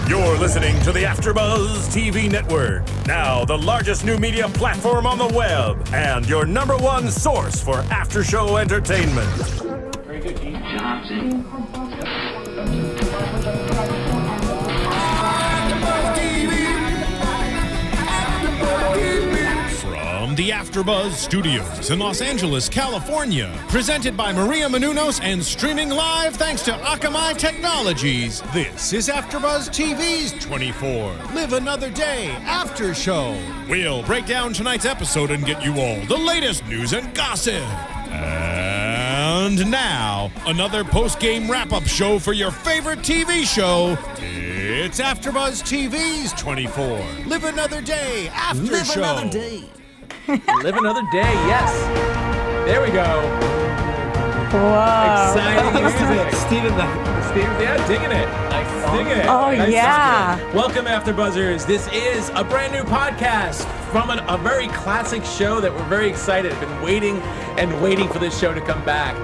You're listening to the AFTERBUZZ TV network, now the largest new media platform on the web, and your #1 source for after-show entertainment. Very good, Keith Johnson. From the AFTERBUZZ Studios in Los Angeles, California, presented by Maria Menounos and streaming live thanks to Akamai Technologies, this is AFTERBUZZ TV's 24 Live Another Day After Show. We'll break down tonight's episode and get you all the latest news and gossip. And now, another post-game wrap-up show for your favorite TV show. It's AFTERBUZZ TV's 24 Live Another Day After Show. Live Another Day. Live another day, yes. There we go. Whoa. Exciting music. Steven, yeah, digging it. Digging it. Oh, Nice yeah. song. Welcome, AfterBuzzers. This is a brand new podcast from a very classic show that we're very excited. I've been waiting for this show to come back.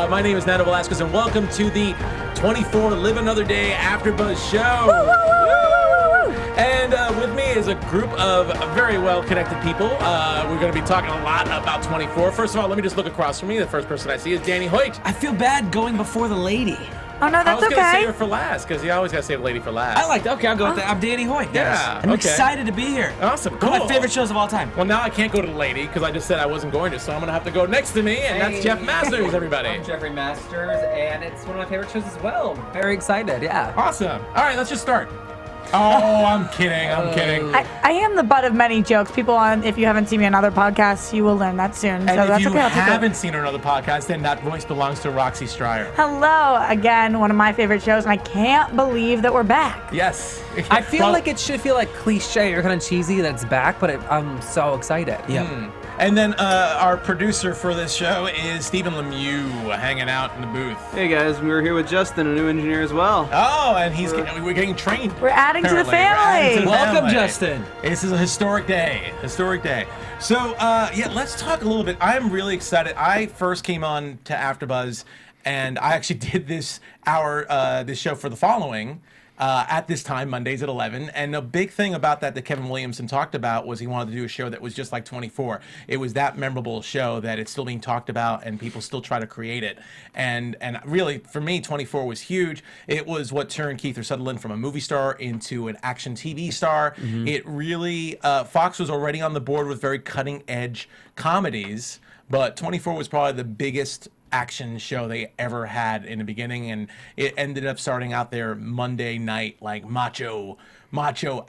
My name is Nando Velasquez, and welcome to the 24 Live Another Day AfterBuzz show. Woo, woo, woo, woo, woo. And with me is a group of very well-connected people. We're going to be talking a lot about 24. First of all, let me just look across from me. The first person I see is Danny Hoyt. I feel bad going before the lady. Oh, no, I that's was going to okay. save her for last, because you always got to save the lady for last. I like that. Okay, I'll go with that. I'm Danny Hoyt, guys. Yeah, I'm okay. excited to be here. Awesome, One of cool. my favorite shows of all time. Well, now I can't go to the lady, because I just said I wasn't going to, so I'm going to have to go next to me, and that's Jeff Masters, everybody. I'm Jeffrey Masters, and it's one of my favorite shows as well. Very excited, yeah. Awesome. All right, let's just start. Oh, I'm kidding. I am the butt of many jokes. People if you haven't seen me on other podcasts, you will learn that soon. And so if that's you okay. I'll take it. haven't seen her on another podcast, then that voice belongs to Roxy Striar. Hello again, one of my favorite shows, and I can't believe that we're back. Yes. I feel Well, like it should feel like cliche or kind of cheesy that it's back, but I'm so excited. Yeah. And then our producer for this show is Stephen Lemieux, hanging out in the booth. Hey guys, we're here with Justin, a new engineer as well. Oh, and we're getting trained. We're adding to the apparently. We're adding to family. the Welcome, family. Justin. This is a historic day. So, yeah, let's talk a little bit. I'm really excited. I first came on to AfterBuzz, and I actually did this show for the following. At this time, Mondays at 11. And a big thing about that Kevin Williamson talked about was he wanted to do a show that was just like 24. It was that memorable show that it's still being talked about and people still try to create it. And really, for me, 24 was huge. It was what turned Kiefer Sutherland from a movie star into an action TV star. It really, Fox was already on the board with very cutting edge comedies, but 24 was probably the biggest action show they ever had in the beginning, and it ended up starting out there Monday night like macho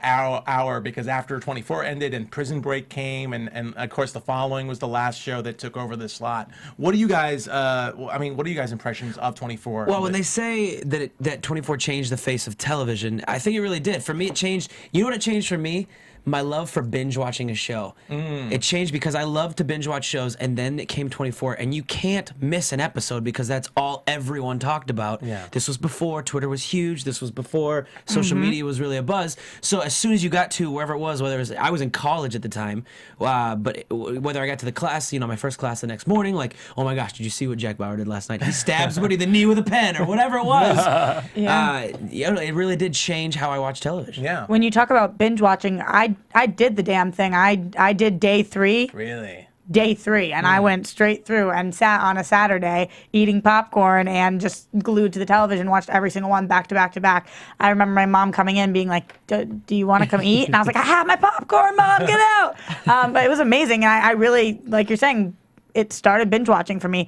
hour, because after 24 ended and Prison Break came, and of course the following was the last show that took over the slot. What do you guys what are you guys' impressions of 24? Well, when they say that that 24 changed the face of television, I think it really did. For me, it changed. You know what it changed for me? My love for binge watching a show. It changed because I love to binge watch shows, and then it came 24, and you can't miss an episode because that's all everyone talked about. Yeah. This was before Twitter was huge. This was before social media was really a buzz. So as soon as you got to wherever it was, whether it was, I was in college at the time, but whether I got to the class, my first class the next morning, like, oh my gosh, did you see what Jack Bauer did last night? He stabbed somebody in the knee with a pen or whatever it was. It really did change how I watch television. Yeah. When you talk about binge watching, I did the damn thing. I did day 3. Really? Day 3, and I went straight through and sat on a Saturday eating popcorn and just glued to the television, watched every single one back to back to back. I remember my mom coming in being like, do you want to come eat? And I was like, I have my popcorn, Mom, get out. But it was amazing, and I really, like you're saying, it started binge watching for me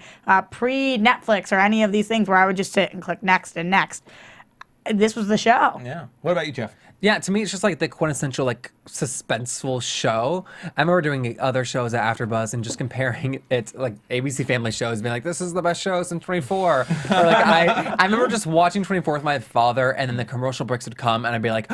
pre-Netflix or any of these things where I would just sit and click next and next. This was the show. Yeah. What about you, Jeff? Yeah, to me, it's just like the quintessential, like, suspenseful show. I remember doing other shows at AfterBuzz and just comparing it, like, ABC Family shows, being like, this is the best show since 24. Or, like, I remember just watching 24 with my father, and then the commercial breaks would come, and I'd be like,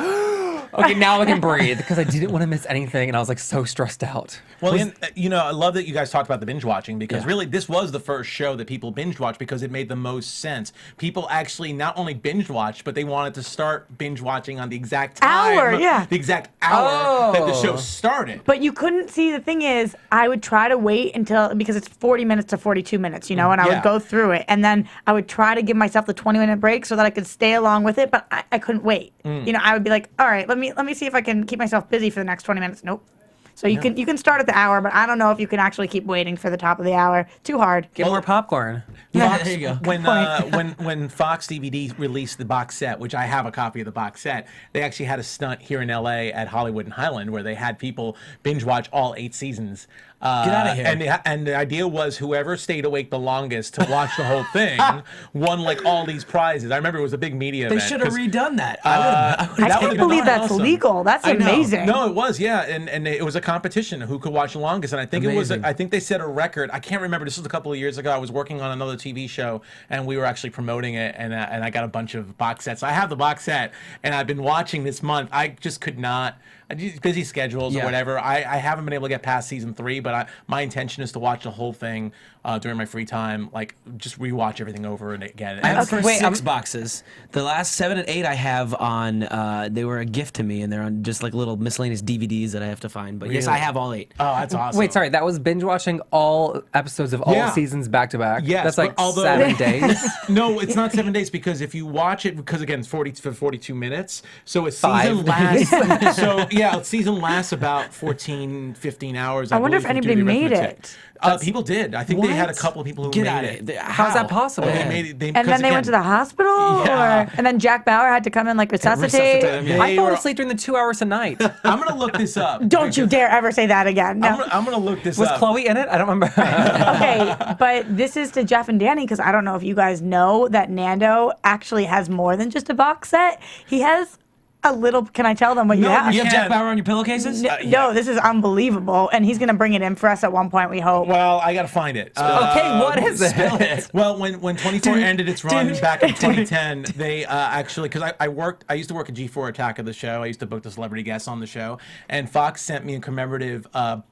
Okay, now I can breathe because I didn't want to miss anything, and I was like so stressed out. Well, and, I love that you guys talked about the binge watching because really this was the first show that people binge watched because it made the most sense. People actually not only binge watched, but they wanted to start binge watching on the exact time, the exact hour that the show started. But you couldn't see. The thing is, I would try to wait until because it's 40 minutes to 42 minutes, and I would go through it, and then I would try to give myself the 20-minute break so that I could stay along with it, but I couldn't wait. I would be like, all right, let me see if I can keep myself busy for the next 20 minutes. Nope. So you can start at the hour, but I don't know if you can actually keep waiting for the top of the hour. Too hard. Get more popcorn. Fox, there you go. When Fox DVD released the box set, which I have a copy of the box set, they actually had a stunt here in LA at Hollywood and Highland where they had people binge watch all 8 seasons. Get out of here. And the idea was whoever stayed awake the longest to watch the whole thing won like all these prizes. I remember it was a big media event. They should have redone that. I can't believe that's legal. That's amazing. No, it was, yeah, and it was a competition who could watch the longest, and I think I think they set a record. I can't remember. This was a couple of years ago. I was working on another TV show, and we were actually promoting it, and I got a bunch of box sets. I have the box set, and I've been watching this month. I just could not. Busy schedules or whatever. I haven't been able to get past season 3, but my intention is to watch the whole thing during my free time, like just rewatch everything over and again. I have the first 6 boxes. The last 7 and 8 I have on. They were a gift to me, and they're on just like little miscellaneous DVDs that I have to find. But yes, I have all 8. Oh, that's awesome. Wait, sorry, that was binge watching all episodes of all seasons back to back. Yes, that's like 7 days. No, it's not 7 days because if you watch it, because again, it's 42 minutes, so a 5 season lasts. So yeah, a season lasts about 14, 15 hours. I wonder if believe, anybody made it. People did. I think they had a couple of people who made it. How's that possible? They made it. And then they went to the hospital? And then Jack Bauer had to come in like resuscitate? I fall asleep during the 2 hours a night. I'm going to look this up. Don't you dare ever say that again. No. I'm going to look this Was up. Chloe in it? I don't remember. Okay, but this is to Jeff and Danny because I don't know if you guys know that Nando actually has more than just a box set. He has a little. Can I tell them what you have? You have Jack Bauer on your pillowcases? No, this is unbelievable, and he's gonna bring it in for us at one point. We hope. Well, I got to find it. Okay, what is it? Well, when 24 ended its run back in 2010, they actually, because I used to work at G4 Attack of the show. I used to book the celebrity guests on the show, and Fox sent me a commemorative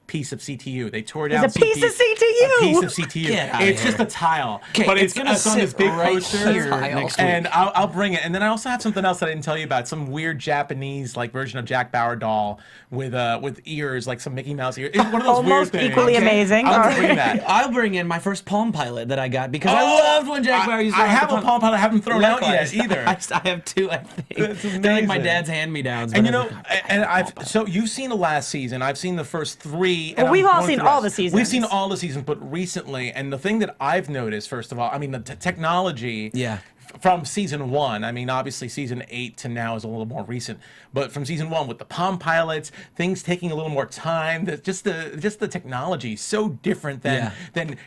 piece of CTU. They tore down a piece of CTU. A piece of CTU. It's just a tile, but it's on this big poster. Next and I'll bring it. And then I also have something else that I didn't tell you about. Some weird Japanese like version of Jack Bauer doll with ears, like some Mickey Mouse ears. It's one of those Almost weird things. equally amazing. I'll bring that. I'll bring in my first Palm Pilot that I got because I loved when Jack Bauer used to I have a Palm Pilot. I haven't thrown out yet Likewise. either. I have 2, I think. That's They're like my amazing. dad's hand-me-downs. And but so you've seen the last season. I've seen the first 3. And Well, we've I'm all going seen through all rest. the seasons. We've seen all the seasons, but recently, and the thing that I've noticed, first of all, I mean the technology. Yeah. From season 1, I mean, obviously season 8 to now is a little more recent, but from season 1 with the Palm Pilots, things taking a little more time. Just the technology is so different than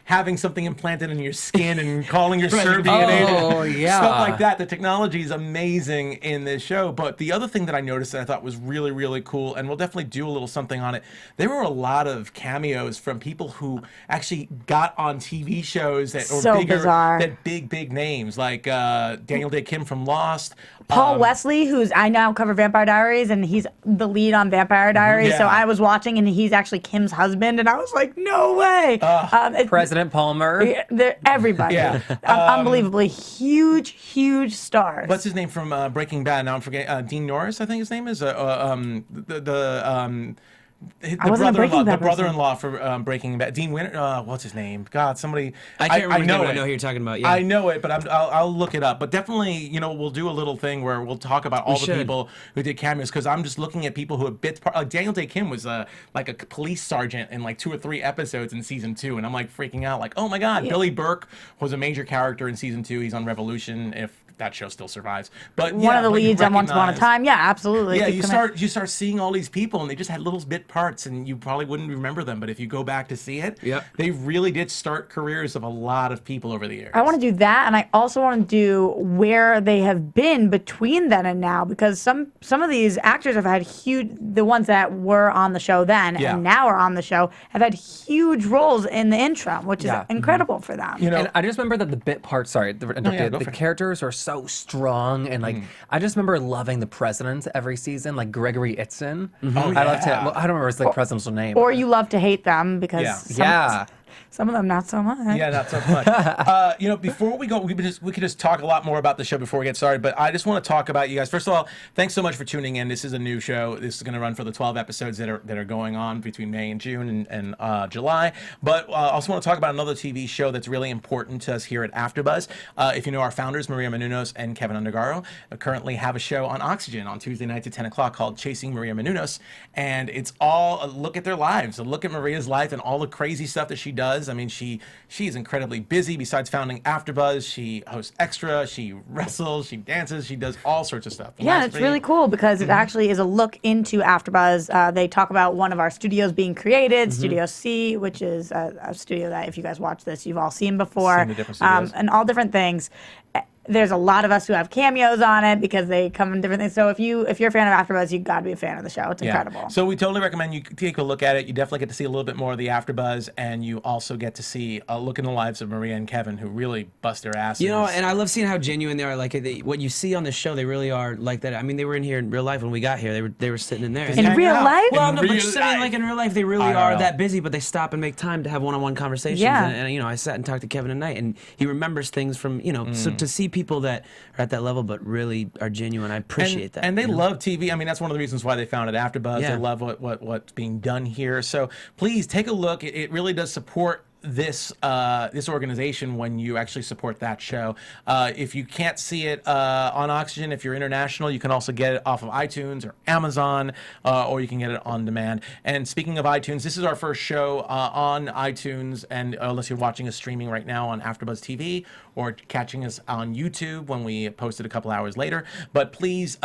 having something implanted in your skin and calling your Serbian agent. Stuff like that. The technology is amazing in this show. But the other thing that I noticed that I thought was really, really cool, and we'll definitely do a little something on it. There were a lot of cameos from people who actually got on TV shows that So were bigger, bizarre. that big names like. Daniel Day Kim from Lost. Paul Wesley, I now cover Vampire Diaries, and he's the lead on Vampire Diaries. Yeah. So I was watching, and he's actually Kim's husband, and I was like, no way. President Palmer. Everybody. Unbelievably huge stars. What's his name from Breaking Bad? Now I'm forgetting. Dean Norris, I think his name is. The brother-in-law for Breaking Bad, Dean Winter. What's his name? God, somebody. I can't remember. I know who you're talking about. Yeah. I know it, but I'll look it up. But definitely, we'll do a little thing where we'll talk about all the people who did cameos because I'm just looking at people who have bits. Like Daniel Day Kim was like a police sergeant in like 2 or 3 episodes in season 2, and I'm like freaking out, like, oh my God, Billy Burke was a major character in season 2. He's on Revolution. If that show still survives, but one of the leads on Once Upon a Time. Yeah, absolutely. Yeah, you start seeing all these people, and they just had little bit parts, and you probably wouldn't remember them. But if you go back to see it, they really did start careers of a lot of people over the years. I want to do that, and I also want to do where they have been between then and now, because some of these actors have had the ones that were on the show then and now are on the show, have had huge roles in the interim, which is incredible for them. And I just remember that the bit parts, the characters are so so strong and like I just remember loving the president every season, like Gregory Itzin. I loved him. Well, I don't remember his like presidential name. Or you love to hate them because some of them not so much. Yeah, not so much. Before we go, we could just talk a lot more about the show before we get started. But I just want to talk about you guys. First of all, thanks so much for tuning in. This is a new show. This is going to run for the 12 episodes that are going on between May and June and July. But I also want to talk about another TV show that's really important to us here at AfterBuzz. If you know our founders, Maria Menounos and Kevin Undergaro, currently have a show on Oxygen on Tuesday nights at 10 o'clock called Chasing Maria Menounos. And it's all a look at their lives, a look at Maria's life and all the crazy stuff that she does. I mean, she is incredibly busy. Besides founding AfterBuzz, she hosts Extra, she wrestles, she dances, she does all sorts of stuff. Yeah, it's really cool because it actually is a look into AfterBuzz. They talk about one of our studios being created, Studio C, which is a studio that if you guys watch this, you've all seen before, Seen the different studios. And all different things. There's a lot of us who have cameos on it because they come in different things. So if you're a fan of AfterBuzz, you got to be a fan of the show. It's incredible. So we totally recommend you take a look at it. You definitely get to see a little bit more of the AfterBuzz, and you also get to see a look in the lives of Maria and Kevin, who really bust their asses. And I love seeing how genuine they are. Like what you see on the show, they really are like that. I mean, they were in here in real life when we got here. They were sitting in there. In real life? Well, no, In but real sitting life. like in real life, they really IRL. are that busy, but they stop and make time to have one-on-one conversations. Yeah. And I sat and talked to Kevin tonight, and he remembers things from, so to see people that are at that level but really are genuine, I appreciate that. And they love TV. I mean, that's one of the reasons why they founded AfterBuzz. Yeah. They love what's being done here. So please take a look. It really does support this organization when you actually support that show. If you can't see it on Oxygen, if you're international, you can also get it off of iTunes or Amazon, or you can get it on demand. And speaking of iTunes, this is our first show on iTunes, and unless you're watching us streaming right now on AfterBuzz TV or catching us on YouTube when we post it a couple hours later. But please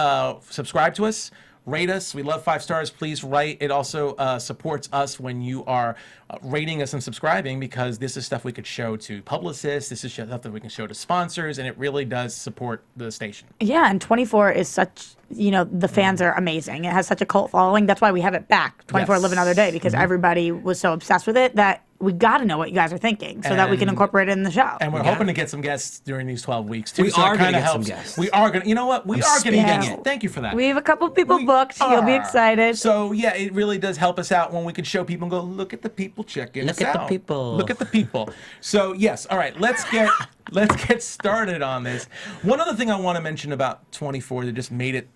subscribe to us. Rate us. We love 5 stars. Please write. It also supports us when you are rating us and subscribing, because this is stuff we could show to publicists. This is stuff that we can show to sponsors, and it really does support the station. Yeah, and 24 is such, the fans are amazing. It has such a cult following. That's why we have it back, 24 Yes. Live Another Day, because everybody was so obsessed with it that we got to know what you guys are thinking so that we can And- incorporate it in the show. And we're hoping to get some guests during these 12 weeks, too. We so are it gonna kinda get some helps. guests. We are going to, you know what? We are going to get speaking it. Thank you for that. We have a couple people booked. You'll be excited. So, yeah, it really does help us out when we can show people and go, look at the people checking us Look at the out. people. Look at the people. So, yes. All right. Let's get started on this. One other thing I want to mention about 24 that just made it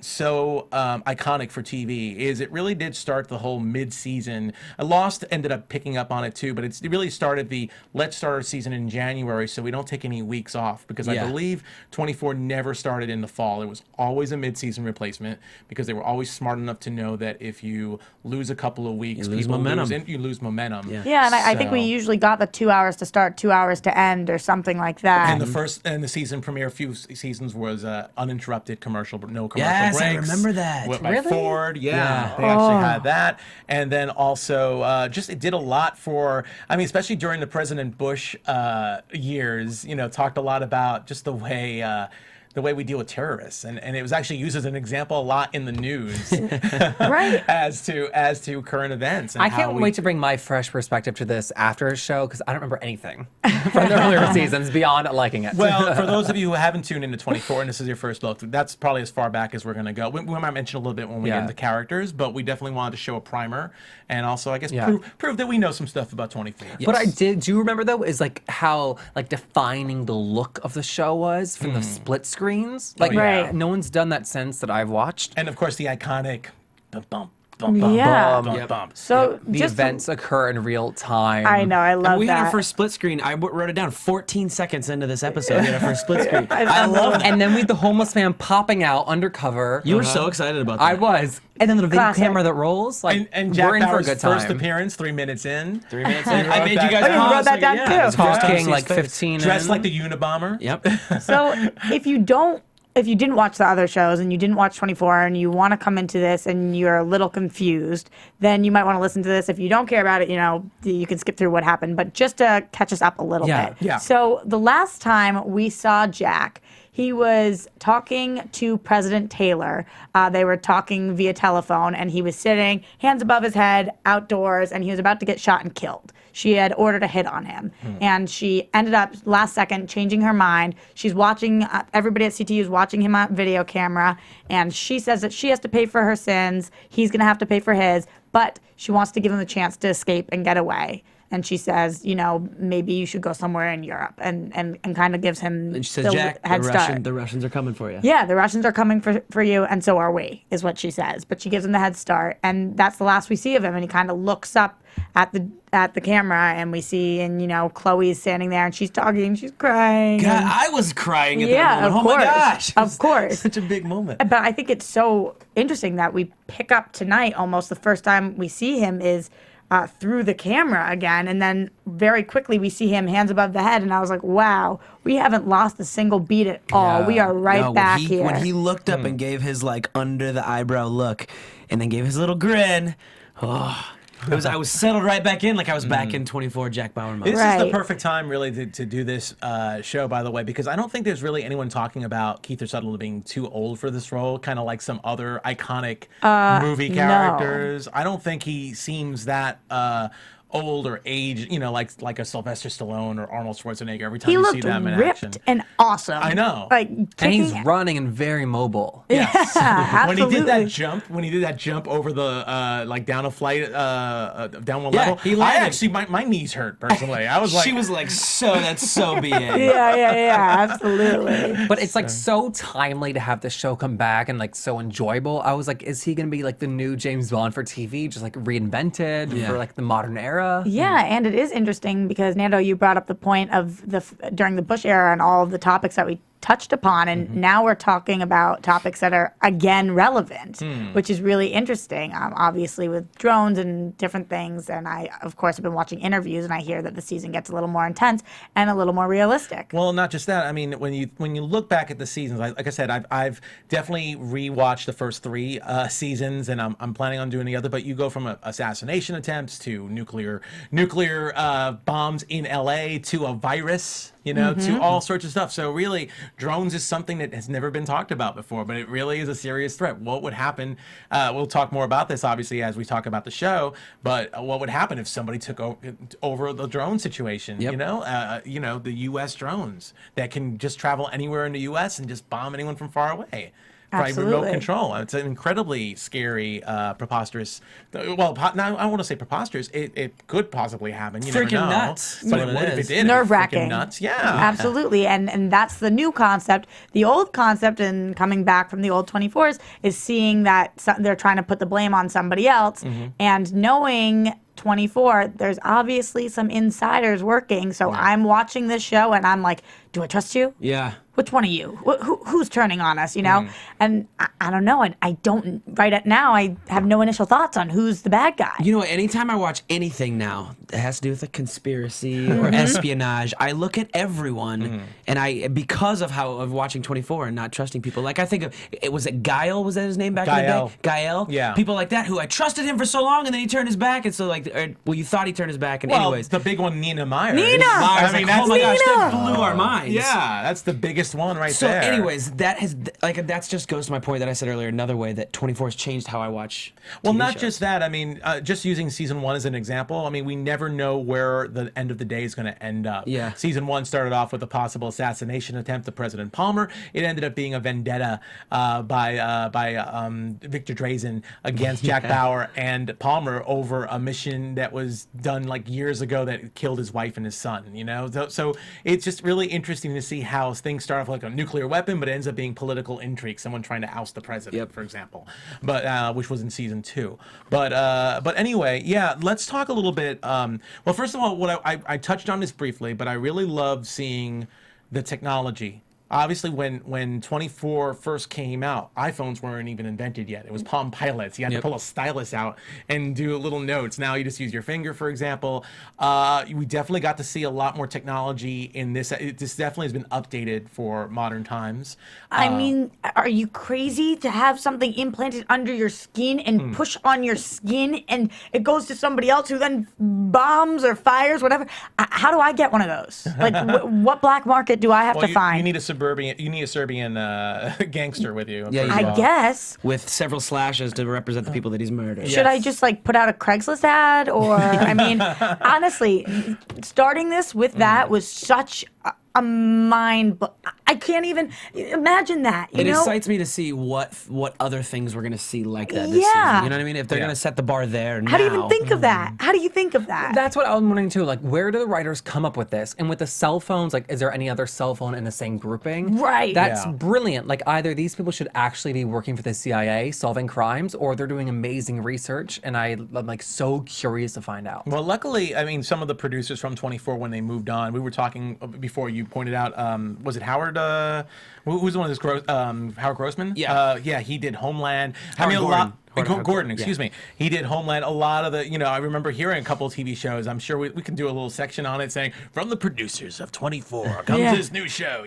so iconic for TV is it really did start the whole mid-season. Lost ended up picking up on it too, but it really started the let's start our season in January so we don't take any weeks off, because I Yeah. believe 24 never started in the fall. It was always a mid-season replacement, because they were always smart enough to know that if you lose a couple of weeks, You lose people momentum. you lose momentum. Yeah, and I think we So- usually got the 2 hours to start, 2 hours to end, or something like that. And the season premiere few seasons was uninterrupted commercial, no commercial Yes, I breaks. remember that. By Really? Ford, yeah. Yeah. They actually had that. And then also, just it did a lot for, I mean, especially during the President Bush years, talked a lot about just the way we deal with terrorists, and it was actually used as an example a lot in the news, Right. as to current events. And I how can't we- wait to bring my fresh perspective to this after a show because I don't remember anything from the earlier seasons beyond liking it. Well, for those of you who haven't tuned into 24 and this is your first look, that's probably as far back as we're going to go. We might mention a little bit when we get Yeah. into characters, but we definitely wanted to show a primer and also, I guess, Yeah. prove that we know some stuff about 24. What I do you remember though is like how like defining the look of the show was from the split screens. Like Right. no one's done that since that I've watched. And of course, the iconic bump, bump, bump, bump, Yeah. bump, Yep. bump. So The just events occur in real time. I know, I love And we that. had our first split screen. I wrote it down 14 seconds into this episode. We had our first split screen. I love that. And then we had the homeless man popping out undercover. You were so excited about that. I was. And then the video Classic. camera that rolls. Like And Jack we're in for a Bauer's good time. first appearance, 3 minutes in. 3 minutes You in. I wrote made that you guys down. Oh, you pause. wrote that down, Yeah, too. it was first time to Talking see like his face. 15 Dressed in. like the Unabomber. Yep. So if you didn't watch the other shows and you didn't watch 24 and you want to come into this and you're a little confused, then you might want to listen to this. If you don't care about it, you can skip through what happened. But just to catch us up a little Yeah, bit. yeah. So the last time we saw Jack, He was talking to President Taylor. They were talking via telephone, and he was sitting, hands above his head, outdoors, and he was about to get shot and killed. She had ordered a hit on him, and she ended up last second changing her mind. She's watching, everybody at CTU is watching him on video camera, and she says that she has to pay for her sins. He's going to have to pay for his, but she wants to give him the chance to escape and get away. And she says, you know, maybe you should go somewhere in Europe, and kind of gives him And she says, the Jack, head start. the Russians are coming for you. Yeah, the Russians are coming for you, and so are we, is what she says. But she gives him the head start, and that's the last we see of him. And he kind of looks up at the camera, and we see, and you know, Chloe's standing there, and she's talking, she's crying. God, and- I was crying at Yeah, that of moment. Oh course. my gosh. It Of was course. Such a big moment. But I think it's so interesting that we pick up tonight, almost the first time we see him is through the camera again, and then very quickly we see him hands above the head, and I was like, wow, we haven't lost a single beat at all. We are right No, back when here. When he looked up and gave his like under the eyebrow look, and then gave his little grin, I was settled right back in, like I was back in 24 Jack Bauer mode. This is Right. the perfect time, really, to do this show, by the way, because I don't think there's really anyone talking about Kiefer Sutherland being too old for this role, kind of like some other iconic movie no. characters. I don't think he seems that old or aged, you know, like a Sylvester Stallone or Arnold Schwarzenegger. Every time He you see looked them in ripped action. and awesome. I know. Like, And he's kicking- running and very mobile. Yes. Yeah, When he did absolutely. that jump over the like down a flight, down one Yeah, level, he I landed. actually my knees hurt personally. I was like, She was like, that's so BA. Yeah, absolutely. But it's like so timely to have the show come back and like so enjoyable. I was like, is he gonna be like the new James Bond for TV, just like reinvented Yeah. for like the modern era? Yeah, and it is interesting because Nando, you brought up the point of during the Bush era and all of the topics that we touched upon, and now we're talking about topics that are again relevant, which is really interesting. Obviously with drones and different things, and I of course have been watching interviews, and I hear that the season gets a little more intense and a little more realistic. well, not just that. I mean, when you look back at the seasons, like I said, I've definitely rewatched the first 3 seasons, and I'm planning on doing the other. But you go from assassination attempts to nuclear bombs in LA to a virus, you know, to all sorts of stuff. So really, drones is something that has never been talked about before, but it really is a serious threat. What would happen? We'll talk more about this, obviously, as we talk about the show. But what would happen if somebody took over the drone situation? Yep. You know, the U.S. drones that can just travel anywhere in the U.S. and just bomb anyone from far away. By remote Absolutely. control. It's an incredibly scary, preposterous. Well, now I want to say preposterous. It could possibly happen. You never Freaking know. nuts. But That's it what would it if it is. did. It'd be Nerve-wracking. freaking nuts. Yeah. Absolutely, and that's the new concept. The old concept, and coming back from the old 24s, is seeing that they're trying to put the blame on somebody else, and knowing 24, there's obviously some insiders working. So I'm watching this show, and I'm like, do I trust you? Yeah. Which one of you? Who's turning on us, you know? And I don't know. I don't, now, I have no initial thoughts on who's the bad guy. You know, anytime I watch anything now that has to do with a conspiracy or espionage, I look at everyone, and because of watching 24 and not trusting people. Like I think of, was it Guile? Was that his name back in Guile. the day? Guile. Yeah. People like that who I trusted him for so long, and then he turned his back, and so like, you thought he turned his back, and Well, anyways. the big one, Nina Meyer. Nina! I was I mean, like, oh my gosh, that Nina! blew our minds. Yeah, that's the biggest one right So, there. anyways, that's just goes to my point that I said earlier. Another way that 24 has changed how I watch. Well, TV not shows. just that. I mean, just using season 1 as an example. I mean, we never know where the end of the day is going to end up. Yeah. Season 1 started off with a possible assassination attempt of President Palmer. It ended up being a vendetta by Victor Drazen against Jack Bauer and Palmer over a mission that was done like years ago that killed his wife and his son. You know, so it's just really interesting to see how things start off like a nuclear weapon, but it ends up being political intrigue. Someone trying to oust the president, for example, but which was in season 2. But anyway, yeah, let's talk a little bit. Well, first of all, what I touched on this briefly, but I really love seeing the technology. Obviously, when 24 first came out, iPhones weren't even invented yet. It was Palm Pilots. You had to pull a stylus out and do little notes. Now you just use your finger, for example. We definitely got to see a lot more technology in this. This definitely has been updated for modern times. I mean, are you crazy to have something implanted under your skin and push on your skin, and it goes to somebody else who then bombs or fires, whatever? How do I get one of those? Like, what black market do I have to find? You need a Serbian gangster with you. Yeah, first you of I all. guess. With several slashes to represent the people that he's murdered. Should I just like put out a Craigslist ad, or I mean, honestly, starting this with that was such a mind. I can't even imagine that. You It know? excites me to see what other things we're gonna see like that this Yeah. season. You know what I mean? If they're gonna set the bar there now. How do you even think of that? How do you think of that? That's what I'm wondering too. Like, where do the writers come up with this? And with the cell phones, like, is there any other cell phone in the same grouping? Right. That's Yeah. brilliant. Like, either these people should actually be working for the CIA, solving crimes, or they're doing amazing research. And I'm like so curious to find out. Well, luckily, I mean, some of the producers from 24, when they moved on, we were talking before you pointed out, was it Howard? Who's the one that's Howard Grossman? Yeah. Yeah, he did Homeland. Howard Gordon. Gordon, Yeah. excuse me. He did Homeland. A lot of the, I remember hearing a couple of TV shows. I'm sure we can do a little section on it saying, from the producers of 24 comes Yeah. this new show.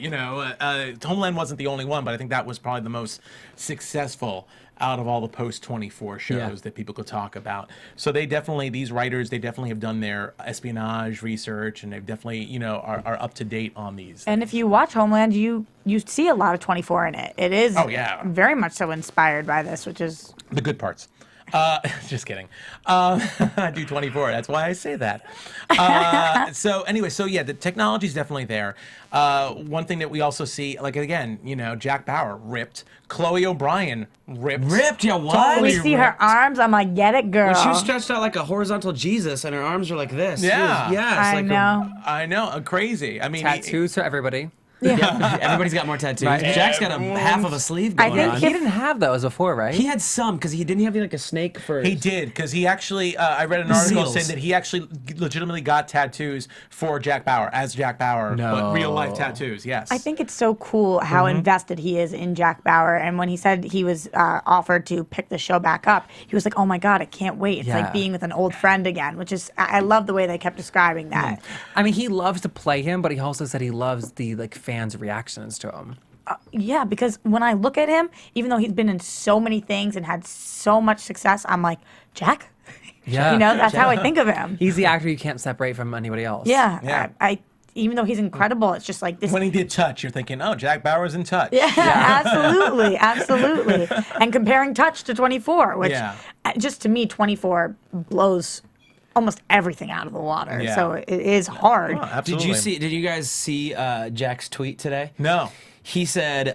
Homeland wasn't the only one, but I think that was probably the most successful out of all the post 24 shows Yeah. that people could talk about. So these writers, they definitely have done their espionage research, and they've definitely, are up to date on these. And if you watch Homeland, you see a lot of 24 in it. It is very much so inspired by this, which is The good parts. Just kidding. I do 24. That's why I say that. So anyway, the technology's definitely there. One thing that we also see, like again, Jack Bauer ripped, Chloe O'Brien ripped. Ripped? Yeah, what? Totally we see her ripped. arms. I'm like, get it, girl. When she was stretched out like a horizontal Jesus, and her arms were like this. Yeah. It's I like know. I know, crazy. I mean, Tattoos for everybody. Everybody's got more tattoos. Right. Jack's got a half of a sleeve I going think on. He didn't have those before, right? He had some because he didn't have like a snake for. He did, because he actually, I read an article Seals. saying that he actually legitimately got tattoos for Jack Bauer, as Jack Bauer, but real life tattoos, yes. I think it's so cool how invested he is in Jack Bauer. And when he said he was offered to pick the show back up, he was like, oh my God, I can't wait. It's Yeah. like being with an old friend again, which is, I love the way they kept describing that. I mean, he loves to play him, but he also said he loves the fans' reactions to him. Yeah, because when I look at him, even though he's been in so many things and had so much success, I'm like, Jack? Yeah. That's how I think of him. He's the actor you can't separate from anybody else. Yeah. Yeah. I even though he's incredible, it's just like this. When he did Touch, you're thinking, oh, Jack Bauer's in Touch. Yeah, absolutely, absolutely. And comparing Touch to 24, which just to me, 24 blows almost everything out of the water. Yeah. So it is hard. Oh, absolutely. Did you guys see Jack's tweet today? No. He said,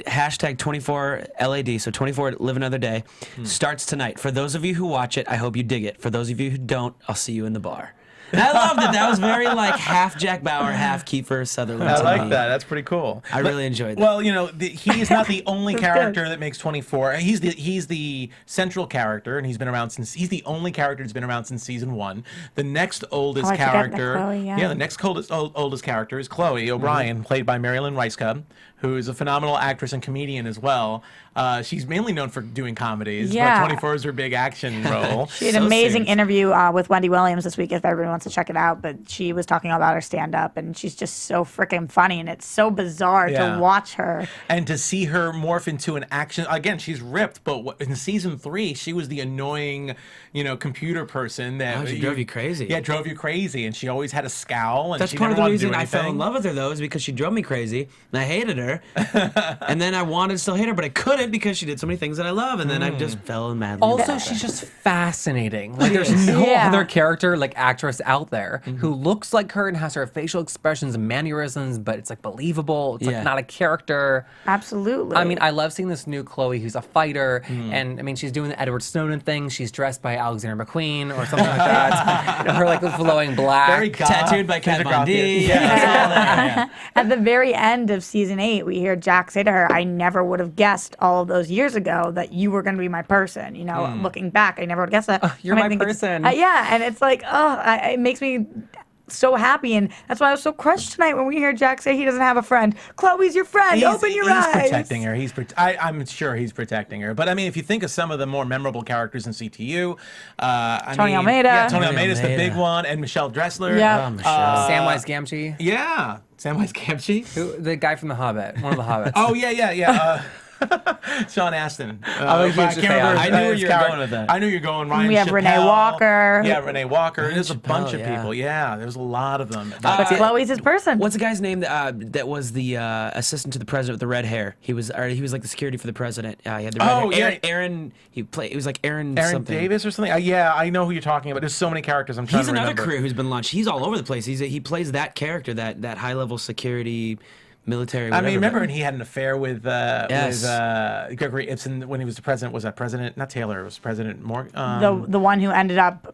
hashtag 24 LAD, so 24 Live Another Day, starts tonight. For those of you who watch it, I hope you dig it. For those of you who don't, I'll see you in the bar. And I loved it. That was very like half Jack Bauer, half Kiefer Sutherland. I to like me. that. That's pretty cool. I really enjoyed that. Well, he is not the only character that makes 24. He's the central character, and he's the only character that's been around since season 1. The next oldest I forgot that character, Chloe, the next oldest character is Chloe O'Brien, played by Marilyn Ricecub, who is a phenomenal actress and comedian as well. She's mainly known for doing comedies, Yeah. but 24 is her big action role. She had an amazing interview with Wendy Williams this week, if everyone wants to check it out. But she was talking about her stand-up, and she's just so freaking funny, and it's so bizarre to watch her. And to see her morph into an action, again, she's ripped, but in season 3, she was the annoying, computer person that She drove you crazy. Yeah, drove you crazy, and she always had a scowl. And That's she part of never the wanted to do reason I fell in anything. love with her, though, is because she drove me crazy, and I hated her. And then I wanted to still hate her, but I couldn't because she did so many things that I love, and then I just fell in madly. Also, she's just fascinating. Like, there's no Yeah. other character, actress out there who looks like her and has her facial expressions and mannerisms, but it's, believable. It's, not a character. Absolutely. I mean, I love seeing this new Chloe who's a fighter, and, I mean, she's doing the Edward Snowden thing. She's dressed by Alexander McQueen or something like that. Her, flowing black. Very goth. Tattooed by Kat There's a Von goth D. kid. Yeah, it's all there. At the very end of season 8, we hear Jack say to her, I never would have guessed all of those years ago that you were going to be my person. Looking back, I never would have guessed that. You're And I my think it's- person. yeah, and it's like, it makes me so happy, and that's why I was so crushed tonight when we hear Jack say he doesn't have a friend. Chloe's your friend. Open your eyes. He's protecting her. I'm sure he's protecting her. But I mean, if you think of some of the more memorable characters in CTU, Tony Almeida. Yeah, Tony Tony Almeida's the Almeida. big one, and Michelle Dressler. Yeah. Samwise Gamgee. Yeah. Samwise Gamgee. The guy from The Hobbit. One of the Hobbits. Oh yeah. Sean Astin. I'm a huge can't fan. remember I knew where his you were character. going with that. I knew you were going. Ryan We have Chappelle. Renee Walker. Yeah, Renee Walker. Ryan There's a bunch Chappelle, of people. Yeah, there's a lot of them. But Chloe's his person. What's the guy's name that was the assistant to the president with the red hair? He was like the security for the president. He had the red Oh, hair. yeah. Aaron. It was like Aaron. Aaron something. Davis or something? Yeah, I know who you're talking about. There's so many characters I'm trying He's to another remember. career who's been launched. He's all over the place. He plays that character, that high level security, military. I Whatever, mean, remember when he had an affair with Yes. Gregory Ibsen when he was the president? Was that President? Not Taylor. It was President Morgan. the one who ended up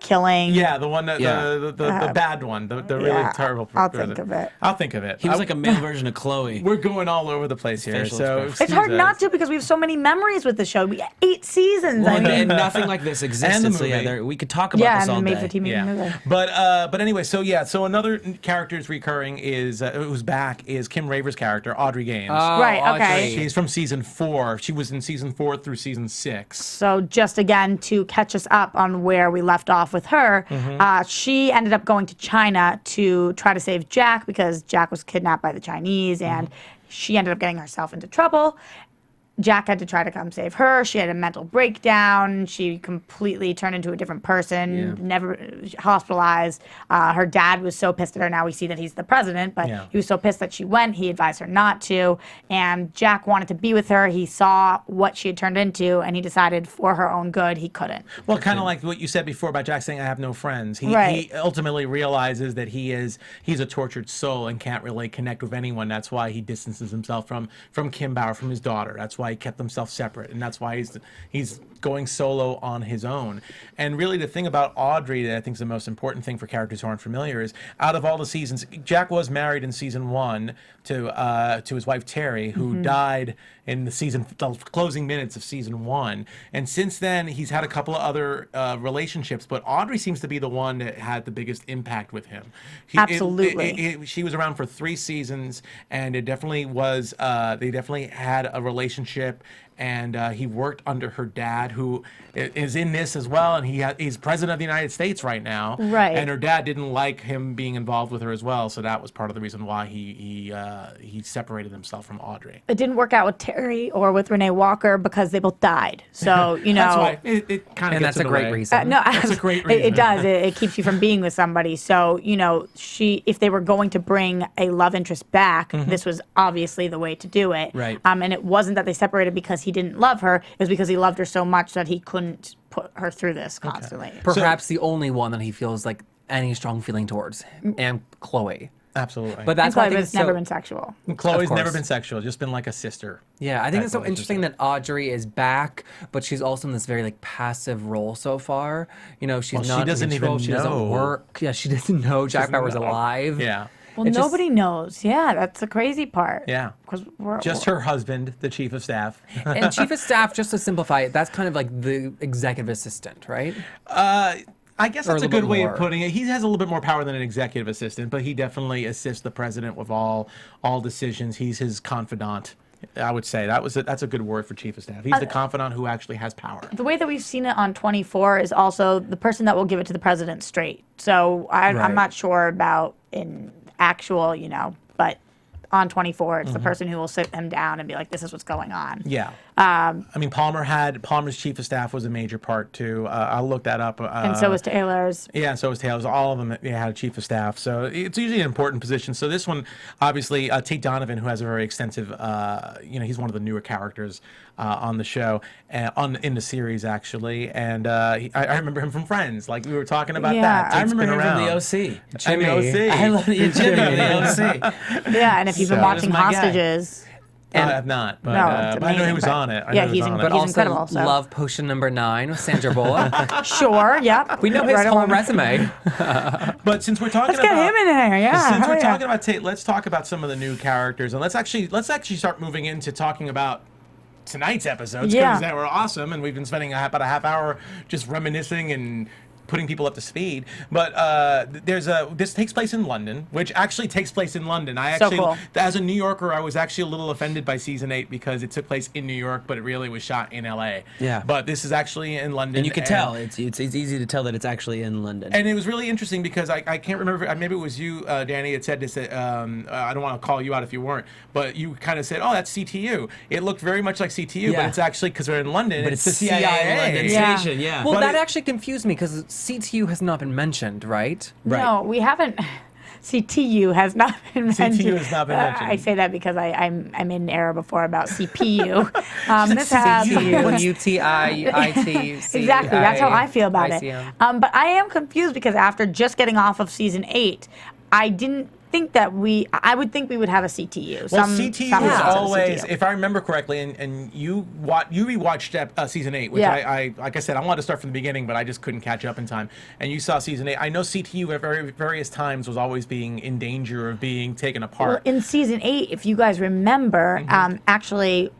killing. Yeah, the one that Yeah. the bad one, the really yeah, terrible. I'll president. think of it. I'll think of it. He was like a male version of Chloe. We're going all over the place here. facial So expression. It's hard not to because we have so many memories with the show. We 8 seasons. I and, mean, and nothing like this existed. And the So yeah, movie. we could talk about yeah, this all and made day. for TV movie. But anyway, so another character is recurring is who's back is Kim Raver's character Audrey Gaines. Right, okay. She's from season 4. She was in season 4 through season 6. So just again to catch us up on where we left off with her, she ended up going to China to try to save Jack because Jack was kidnapped by the Chinese, and she ended up getting herself into trouble. Jack had to try to come save her. She had a mental breakdown. She completely turned into a different person, never hospitalized. Her dad was so pissed at her. Now we see that he's the president, but he was so pissed that she went. He advised her not to. And Jack wanted to be with her. He saw what she had turned into, and he decided for her own good, he couldn't. Well, kind of like what you said before about Jack saying, "I have no friends." Right. He ultimately realizes that he's a tortured soul and can't really connect with anyone. That's why he distances himself from Kim Bauer, from his daughter. That's why he kept himself separate, and that's why he's going solo on his own. And really, the thing about Audrey that I think is the most important thing for characters who aren't familiar is, out of all the seasons, Jack was married in season 1 to his wife Terry, who died in the closing minutes of season 1. And since then, he's had a couple of other relationships, but Audrey seems to be the one that had the biggest impact with him. Absolutely. She was around for 3 seasons, and it definitely was. They definitely had a relationship. And he worked under her dad, who is in this as well, and he's president of the United States right now. Right. And her dad didn't like him being involved with her as well, so that was part of the reason why he separated himself from Audrey. It didn't work out with Terry or with Renee Walker because they both died. So, you know. That's why it kind of And gets that's a in the great way. reason. No, That's a great reason. It does. It keeps you from being with somebody. So, you know, if they were going to bring a love interest back, this was obviously the way to do it. Right. And it wasn't that they separated because he didn't love her. It was because he loved her so much that he couldn't put her through this constantly. Perhaps the only one that he feels like any strong feeling towards, and Chloe. Absolutely. But that's And why I Chloe think was it's never so, been sexual. Chloe's Of never course. been sexual, just been like a sister. Yeah, I think it's so type of interesting that Audrey is back, but she's also in this very like passive role so far. You know, she's Well, she not doesn't in control, even she know. doesn't work. Yeah, she doesn't know Jack Bauer's know. alive. Yeah. Well, It just- nobody knows. Yeah, that's the crazy part. Yeah. Because Just her husband, the chief of staff. And chief of staff, just to simplify it, that's kind of like the executive assistant, right? I guess Or a that's a little good bit way more. of putting it. He has a little bit more power than an executive assistant, but he definitely assists the president with all decisions. He's his confidant. I would say that's a good word for chief of staff. He's the confidant who actually has power. the way that we've seen it on 24 is also the person that will give it to the president straight. So Right. I'm not sure about in actual, you know, but on 24, it's the person who will sit him down and be like, this is what's going on. Yeah. I mean, Palmer's chief of staff was a major part too. I'll look that up. And so was Taylor's. Yeah, and so was Taylor's. All of them had a chief of staff. So it's usually an important position. So this one, obviously, Tate Donovan, who has a very extensive, he's one of the newer characters on the show, in the series, actually. And I remember him from Friends. Like, we were talking about Yeah. that. I Tate's remember been him from around. the OC. And the OC. I love Jimmy from the OC. Yeah, and if you've been So- watching That was my guy. Hostages, I have not, but, No, it's but I know he amazing, was but- on it. I yeah, know he he's was on But it. He's also incredible, so. Love Potion number 9 with Sandra Bullock. sure, yep. We know his Right whole along. resume. But since we're talking Let's get about him in there, yeah. Since hell we're yeah. talking about Tate, let's talk about some of the new characters, and let's actually start moving into talking about tonight's episodes because Yeah. they were awesome, and we've been spending about a half hour just reminiscing and putting people up to speed. But this takes place in London, which actually takes place in London. I actually, cool. as a New Yorker, I was actually a little offended by season 8 because it took place in New York, but it really was shot in LA. Yeah. But this is actually in London. And you can tell it's easy to tell that it's actually in London. And it was really interesting because I can't remember, maybe it was you, Danny, that said this. I don't want to call you out if you weren't, but you kind of said, "Oh, that's CTU." It looked very much like CTU, but it's actually because we're in London. But it's the CIA London station. Yeah. Well, But that it- actually confused me because CTU has not been mentioned, right? Right. No, we haven't. CTU has not been mentioned. CTU has not been mentioned. I say that because I'm in an era before about CPU. This has UTIIT. exactly. That's how I feel about it. But I am confused because after just getting off of season 8, I didn't think that I would think we would have a CTU. Well, CTU some was episodes of always, CTU. if I remember correctly, and you rewatched season 8, which I like I said, I wanted to start from the beginning, but I just couldn't catch up in time. And you saw season 8. I know CTU at various times was always being in danger of being taken apart. Well, in season 8, if you guys remember, actually,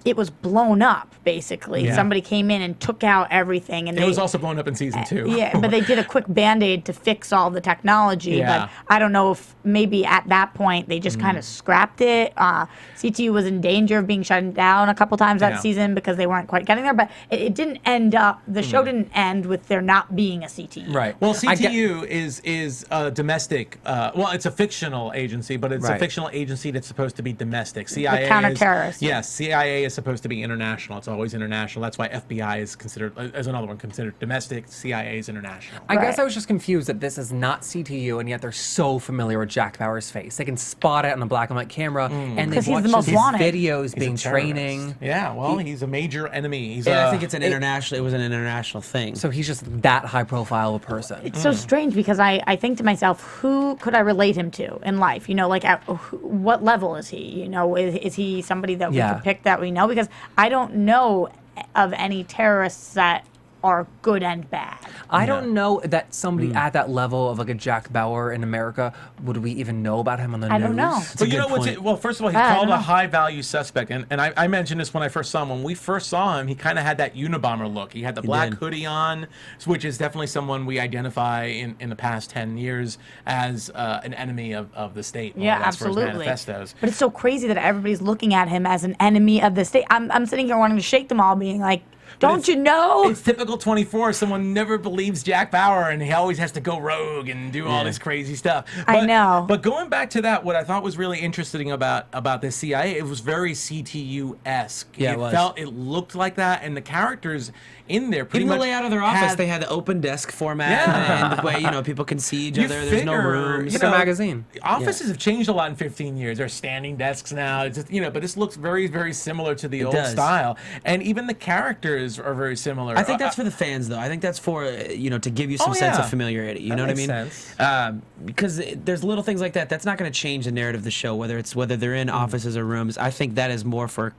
it was blown up, basically. Yeah. Somebody came in and took out everything. And It was also blown up in season 2. Yeah, but they did a quick Band-Aid to fix all the technology. Yeah. But I don't know if maybe at that point they just kind of scrapped it. CTU was in danger of being shut down a couple times that Yeah. season because they weren't quite getting there. But it didn't end up, the show didn't end with there not being a CTU. Right. Well, CTU is a domestic. Well, it's a fictional agency, but it's a Right. fictional agency that's supposed to be domestic. CIA is counter-terrorist. Yes, CIA is supposed to be international. It's always international. That's why FBI is considered as another one considered domestic. CIA is international. I guess Right. I was just confused that this is not CTU, and yet they're so familiar with Jack Bauer's face. They can spot it on a black and white camera, and they've 'Cause he's watched the most his wanted. videos He's a being terrorist. training. Yeah, well, he's a major enemy. He's And I think it's an international. It was an international thing. So he's just that high profile of a person. It's so strange because I think to myself, who could I relate him to in life? You know, like at what level is he? You know, is he somebody that we Yeah. could pick that we know? Because I don't know of any terrorists that are good and bad. I don't know that somebody at that level of like a Jack Bauer in America, would we even know about him on the news? I don't know. But a you know good what's point. well, first of all, he's I don't called a know. high-value suspect, and I mentioned this when I first saw him. When we first saw him, he kind of had that Unabomber look. He had the black did. hoodie on, which is definitely someone we identify in the past 10 years as an enemy of the state. more Yeah, or less, for his absolutely. manifestos. But it's so crazy that everybody's looking at him as an enemy of the state. I'm sitting here wanting to shake them all, being like, don't you know? It's typical 24. Someone never believes Jack Bauer, and he always has to go rogue and do all this crazy stuff. I know. But going back to that, what I thought was really interesting about this CIA, it was very CTU-esque. Yeah, it was. It looked like that, and the characters in there pretty Even the much layout of their office, had- they had the open desk format Yeah. and the way people can see each You other. There's no figure, rooms. Like a magazine. Offices have changed a lot in 15 years. There's standing desks now. It's just, but this looks very, very similar to the old does. style, and even the characters are very similar. I think that's for the fans, though. I think that's for to give you some Oh, sense yeah. of familiarity. You That know what I makes mean? sense. Because there's little things like that. That's not going to change the narrative of the show, whether they're in offices or rooms. I think that is more for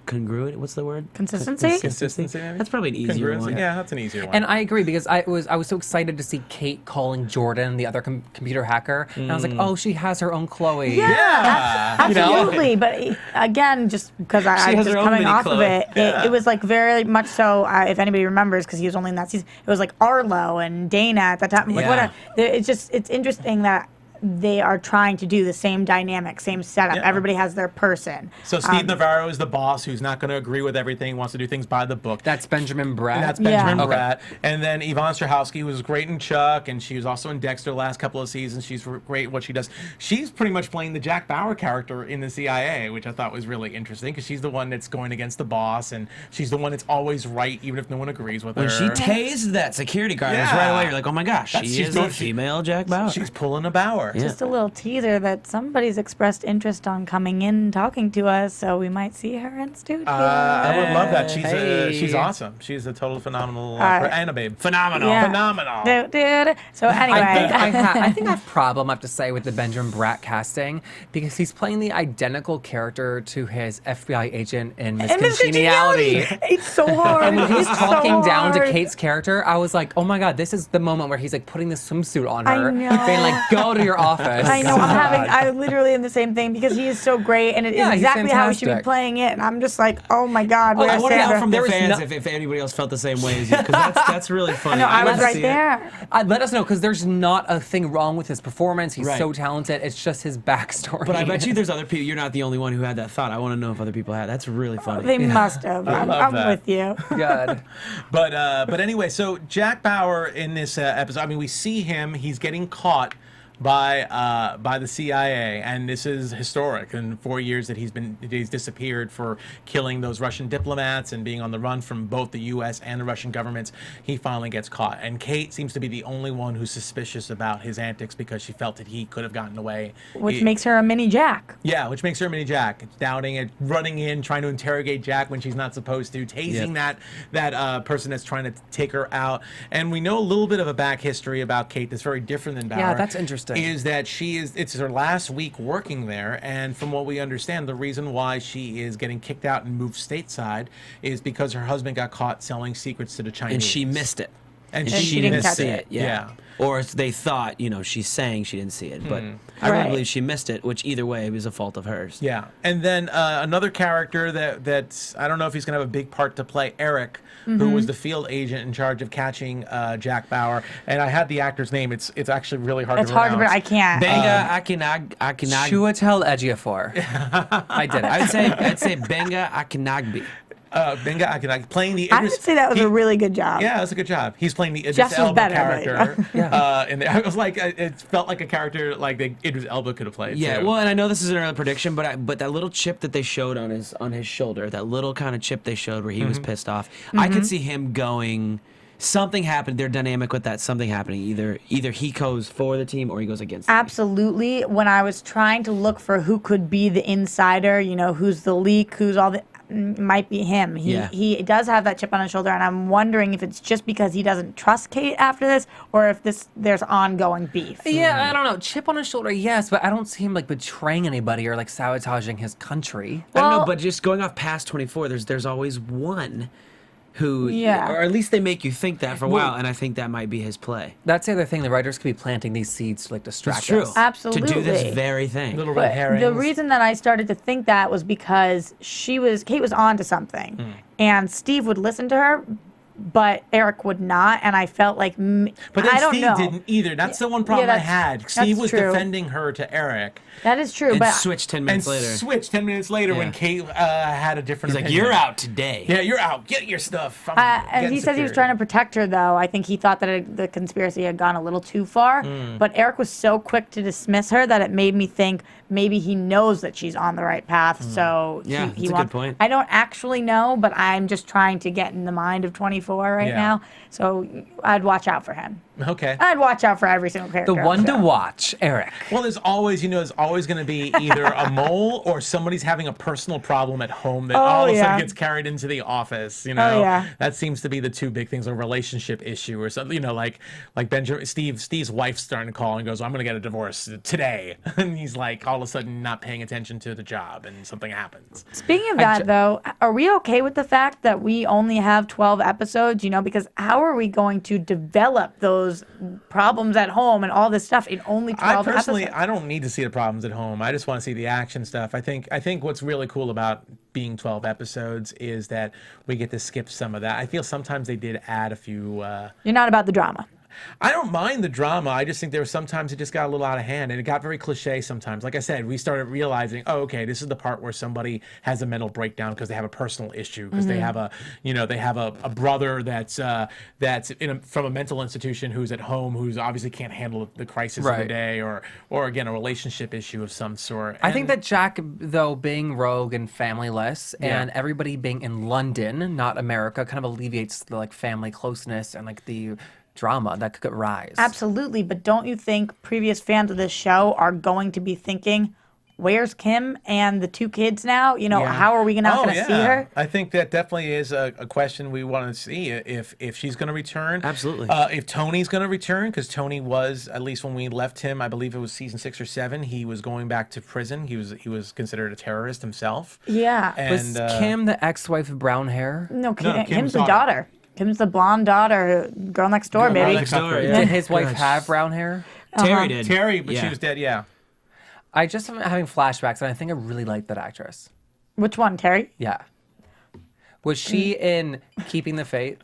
congruent. What's the word? Consistency? Consistency, maybe? That's probably an easier Congruency? one. Yeah, that's an easier one. And I agree because I was so excited to see Kate calling Jordan, the other computer hacker, and I was like, oh, she has her own Chloe. Yeah, absolutely. But again, just because I'm has just her own coming mini off of Chloe. it, it was like very much so. If anybody remembers, because he was only in that season, it was like Arlo and Dana at the time. Like, Yeah. it's interesting that they are trying to do the same dynamic, same setup. Yeah. Everybody has their person. So Steve Navarro is the boss who's not going to agree with everything, wants to do things by the book. That's Benjamin Bratt. And that's Yeah. Benjamin Okay. Bratt. And then Yvonne Strahovski was great in Chuck, and she was also in Dexter the last couple of seasons. She's great at what she does. She's pretty much playing the Jack Bauer character in the CIA, which I thought was really interesting because she's the one that's going against the boss, and she's the one that's always right, even if no one agrees with When her. she tased that security guard, it was Yeah. right away you're like, oh my gosh, That's- she she's is a going- female Jack Bauer. She's pulling a Bauer. Yeah. Just a little teaser that somebody's expressed interest on coming in and talking to us, so we might see her in studio. I would love that. Hey. She's awesome. She's a total phenomenal right. and a babe. Phenomenal. Yeah. Phenomenal. So anyway, I think I have a problem, I have to say, with the Benjamin Bratt casting because he's playing the identical character to his FBI agent in Miss And Miss Congeniality. Congeniality. It's so hard. And when he's It's talking so down to hard. Kate's character, I was like, oh my God, this is the moment where he's like putting the swimsuit on I her. know. Being like, go to your Office. I know. I literally am the same thing because he is so great, and it is Yeah, he's exactly how he should be fantastic. playing it. And I'm just like, oh my God, I where's want to know Sandra? from the There was fans no- if anybody else felt the same way as you, because that's really funny. No, I got was to right see it. there. Let us know, because there's not a thing wrong with his performance. He's Right. so talented. It's just his backstory. But I bet you there's other people. You're not the only one who had that thought. I want to know if other people had. That's really funny. They must have. love I'm that. with you. Good. But anyway, so Jack Bauer in this episode, I mean, we see him. He's getting caught by the CIA, and this is historic. In 4 years that he's disappeared for killing those Russian diplomats and being on the run from both the U.S. and the Russian governments, he finally gets caught. And Kate seems to be the only one who's suspicious about his antics because she felt that he could have gotten away. Which makes her a mini Jack. Yeah, which makes her a mini Jack. It's doubting it, running in, trying to interrogate Jack when she's not supposed to, tasing that person that's trying to take her out. And we know a little bit of a back history about Kate that's very different than Bauer. Yeah, that's interesting. Is that it's her last week working there, and from what we understand, the reason why she is getting kicked out and moved stateside is because her husband got caught selling secrets to the Chinese. And she missed it. And she didn't missed catch see it. it. Yeah. Or they thought, she's saying she didn't see it, but I really Right. believe she missed it, which either way was a fault of hers. Yeah, and then another character that's I don't know if he's going to have a big part to play, Eric, who was the field agent in charge of catching Jack Bauer. And I had the actor's name. It's actually really hard It's to hard pronounce. to. I can't. Benga Akinag. Chuatel Ejiofor. I did it. I'd say Benga Akinagbi. Benga Akinagi playing the I Idris. would say that was a really good job. Yeah, that's a good job. He's playing the Idris Jeff's was Elba better, character. but- And I was like, it felt like a character like the Idris Elba could have played. Yeah, too. well, and I know this is an early prediction, but that little chip that they showed on his shoulder, that little kind of chip they showed where he was pissed off, I could see him going. Something happened. They're dynamic with that. Something happening. Either he goes for the team or he goes against. Absolutely. When I was trying to look for who could be the insider, who's the leak, who's all the, might be him. He does have that chip on his shoulder, and I'm wondering if it's just because he doesn't trust Kate after this, or if there's ongoing beef. Yeah, I don't know. Chip on his shoulder, yes, but I don't see him like betraying anybody or like sabotaging his country. I don't know, Well- but just going off past 24, there's always one who, Yeah. or at least they make you think that for a while, and I think that might be his play. That's the other thing. The writers could be planting these seeds to like distract It's true. us. Absolutely. To do this very thing. little red herrings. The reason that I started to think that was because Kate was on to something, and Steve would listen to her, but Eric would not, and I felt like But then I don't Steve know. didn't either. That's the one problem I that's- had. Steve that's was true. defending her to Eric. That is true, And but switch 10 And minutes later. switched 10 minutes later when Yeah. Kate had a different He's like, opinion. "You're out today." Yeah, you're out. Get your stuff. I'm and getting he says he was security. trying to protect her, though. I think he thought that the conspiracy had gone a little too far. But Eric was so quick to dismiss her that it made me think maybe he knows that she's on the right path. So Yeah, he that's a good wants. point. I don't actually know, but I'm just trying to get in the mind of 24 right Yeah. now. So I'd watch out for him. Okay. I'd watch out for every single character. The on one to show. watch, Eric. Well, there's always going to be either a mole or somebody's having a personal problem at home that all of a sudden yeah. gets carried into the office. yeah. That seems to be the two big things: a relationship issue or something. Like Benjamin, Steve's wife's starting to call and goes, "I'm going to get a divorce today," and he's like all of a sudden not paying attention to the job, and something happens. Speaking of that, though, are we okay with the fact that we only have 12 episodes? Because how are we going to develop those problems at home and all this stuff in only 12 I personally, episodes? I don't need to see the problems at home. I just want to see the action stuff. I think what's really cool about being 12 episodes is that we get to skip some of that. I feel sometimes they did add a few. You're not about the drama. I don't mind the drama. I just think there were sometimes it just got a little out of hand and it got very cliche sometimes. Like I said, we started realizing, oh, okay, this is the part where somebody has a mental breakdown because they have a personal issue, because they have a brother that's from a mental institution who's at home, who's obviously can't handle the crisis of the Right. day, or again a relationship issue of some sort. I think that Jack, though, being rogue and familyless, and everybody being in London, not America, kind of alleviates the like family closeness and like the drama that could rise. Absolutely, but don't you think previous fans of this show are going to be thinking, where's Kim and the two kids now? How are we not going to see her? I think that definitely is a question we want to see if she's going to return. Absolutely. If Tony's going to return, because Tony was, at least when we left him, I believe it was season 6 or 7, he was going back to prison. He was considered a terrorist himself. Yeah. Was And Kim the ex-wife with brown hair? No, Kim's Kim's the daughter. daughter. Kim's the blonde daughter, girl next door, baby. next door, yeah. Did his wife have brown hair? Terry did. Terry, but she was dead. Yeah. I just am having flashbacks, and I think I really like that actress. Which one, Terry? Yeah. Was she in Keeping the Faith?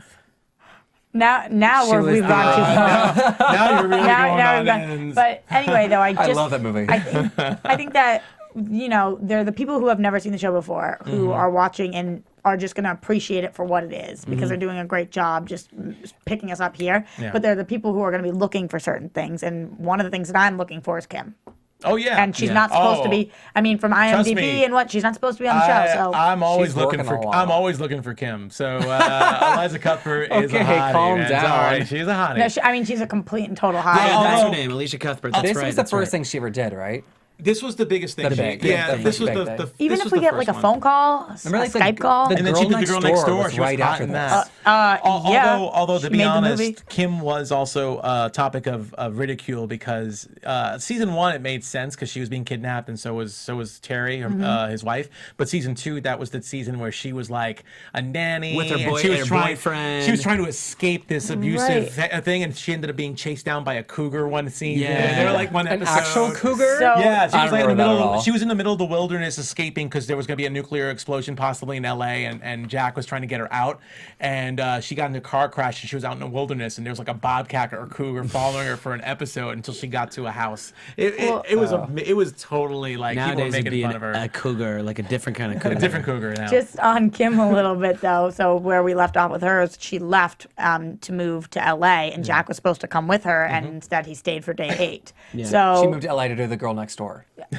Now She was we've gone too far. Now you're really going on. We've gone. But anyway, though, I love that movie. I think that, they're the people who have never seen the show before who are watching and are just going to appreciate it for what it is because they're doing a great job just picking us up here. Yeah. But they're the people who are going to be looking for certain things. And one of the things that I'm looking for is Kim. Oh yeah. And she's not supposed to be. I mean, from IMDb me. and what she's not supposed to be on the show. So I'm always She's looking working for. a lot. I'm always looking for Kim. So Eliza Cuthbert is a Okay, hottie. calm man. down. It's all right. She's a hottie. no, she's a complete and total hottie. Yeah, that's her although- name, Alicia Cuthbert. That's This right. was the that's first right. thing she ever did, right? This was the biggest thing. The big- yeah, the this was big the, thing. the Even this if was we the get first like a one. phone call, Remember, like, a Skype call. the And then girl she did the next girl next door. was She was right hot after in this. that. Yeah. Although She to be made the movie. honest, Kim was also a topic of ridicule because season 1 it made sense because she was being kidnapped and so was Terry, his wife. But season 2, that was the season where she was like a nanny With her and boy- she was her trying, boyfriend. She was trying to escape this abusive thing, and she ended up being chased down by a cougar one season. Yeah. They were like one An episode. actual cougar? So- Yeah, she I was don't like in the remember that at middle. all. She was in the middle of the wilderness escaping because there was going to be a nuclear explosion possibly in L.A. and Jack was trying to get her out, and she got in a car crash and she was out in the wilderness and there was like a bobcat or cougar following her for an episode until she got to a house. It was totally like people were Nowadays it'd making be fun of her. a cougar, like a different kind of cougar. A different cougar now. Just on Kim a little bit though. So where we left off with her is she left to move to LA, and Jack was supposed to come with her, and instead he stayed for day 8. So She moved to LA to do The Girl Next Door.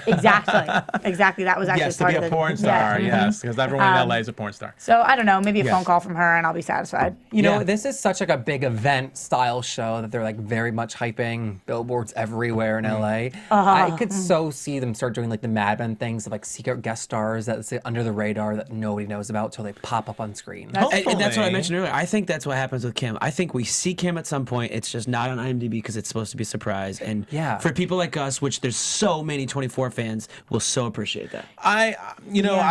exactly. That was actually Yes, to part be of a the porn star. Yes, because everyone in LA is a porn star. So I don't know, maybe a Yes. phone call from her, and I'll be satisfied. You know, Yeah. this is such like a big event style show that they're like very much hyping, billboards everywhere in LA. I could so see them start doing like the Mad Men things of like secret guest stars that sit under the radar that nobody knows about till they pop up on screen. And that's what I Hopefully. mentioned earlier. I think that's what happens with Kim. I think we see Kim at some point. It's just not on IMDb because it's supposed to be a surprise. And Yeah. for people like us, which there's so many 24 fans, will so appreciate that. I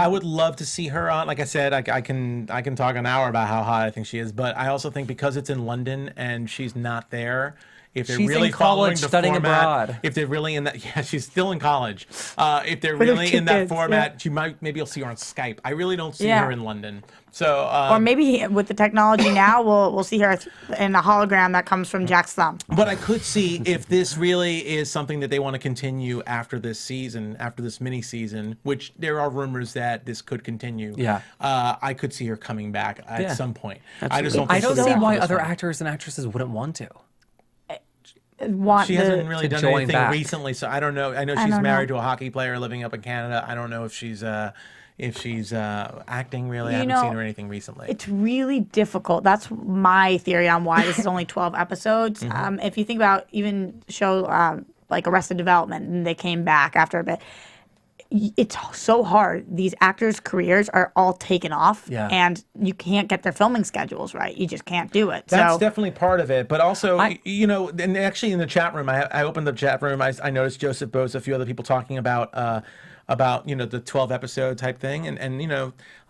would love to see her on. Like I said, I can talk an hour about how hot I think she is, but I also think because it's in London and she's not there, if they're She's really in following college the studying format, abroad. if they're really in that, yeah, she's still in college. If they're With her really two in that kids, format, maybe you'll see her on Skype. I really don't see Yeah. her in London. So Or maybe with the technology now, we'll see her in a hologram that comes from Jack's thumb. But I could see if this really is something that they want to continue after this season, after this mini season, which there are rumors that this could continue. Yeah. I could see her coming back at Yeah. some point. I Absolutely. just don't. I Think don't she'll see be back why for this other one. actors and actresses wouldn't want to. She hasn't really to done join anything back. recently, so I don't know. I know she's don't married know. to a hockey player living up in Canada. I don't know if she's acting really. I You haven't know, seen her anything recently. It's really difficult. That's my theory on why this is only 12 episodes. If you think about even show like Arrested Development, and they came back after a bit. It's so hard. These actors' careers are all taken off, Yeah. and you can't get their filming schedules right. You just can't do it. That's so definitely part of it, but also, and actually in the chat room, I opened the chat room. I noticed Joseph Bose, a few other people talking about the 12 episode type thing, and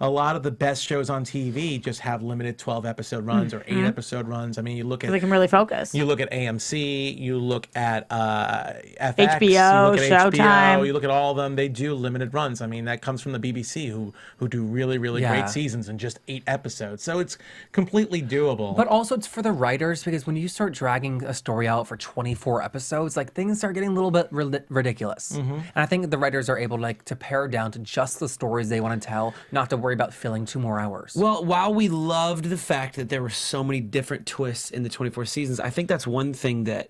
a lot of the best shows on TV just have limited 12 episode runs or 8 episode runs. I mean, you look they at can really focus. You look at AMC, you look at FX, HBO, you look at HBO, Showtime. you look at all of them. They do limited runs. I mean, that comes from the BBC, who do really, really Yeah. great seasons in just 8 episodes. So it's completely doable. But also it's for the writers because when you start dragging a story out for 24 episodes, like things start getting a little bit ridiculous. And I think the writers are able to pare down to just the stories they want to tell, not to worry about filling 2 more hours. Well, while we loved the fact that there were so many different twists in the 24 seasons, I think that's one thing that,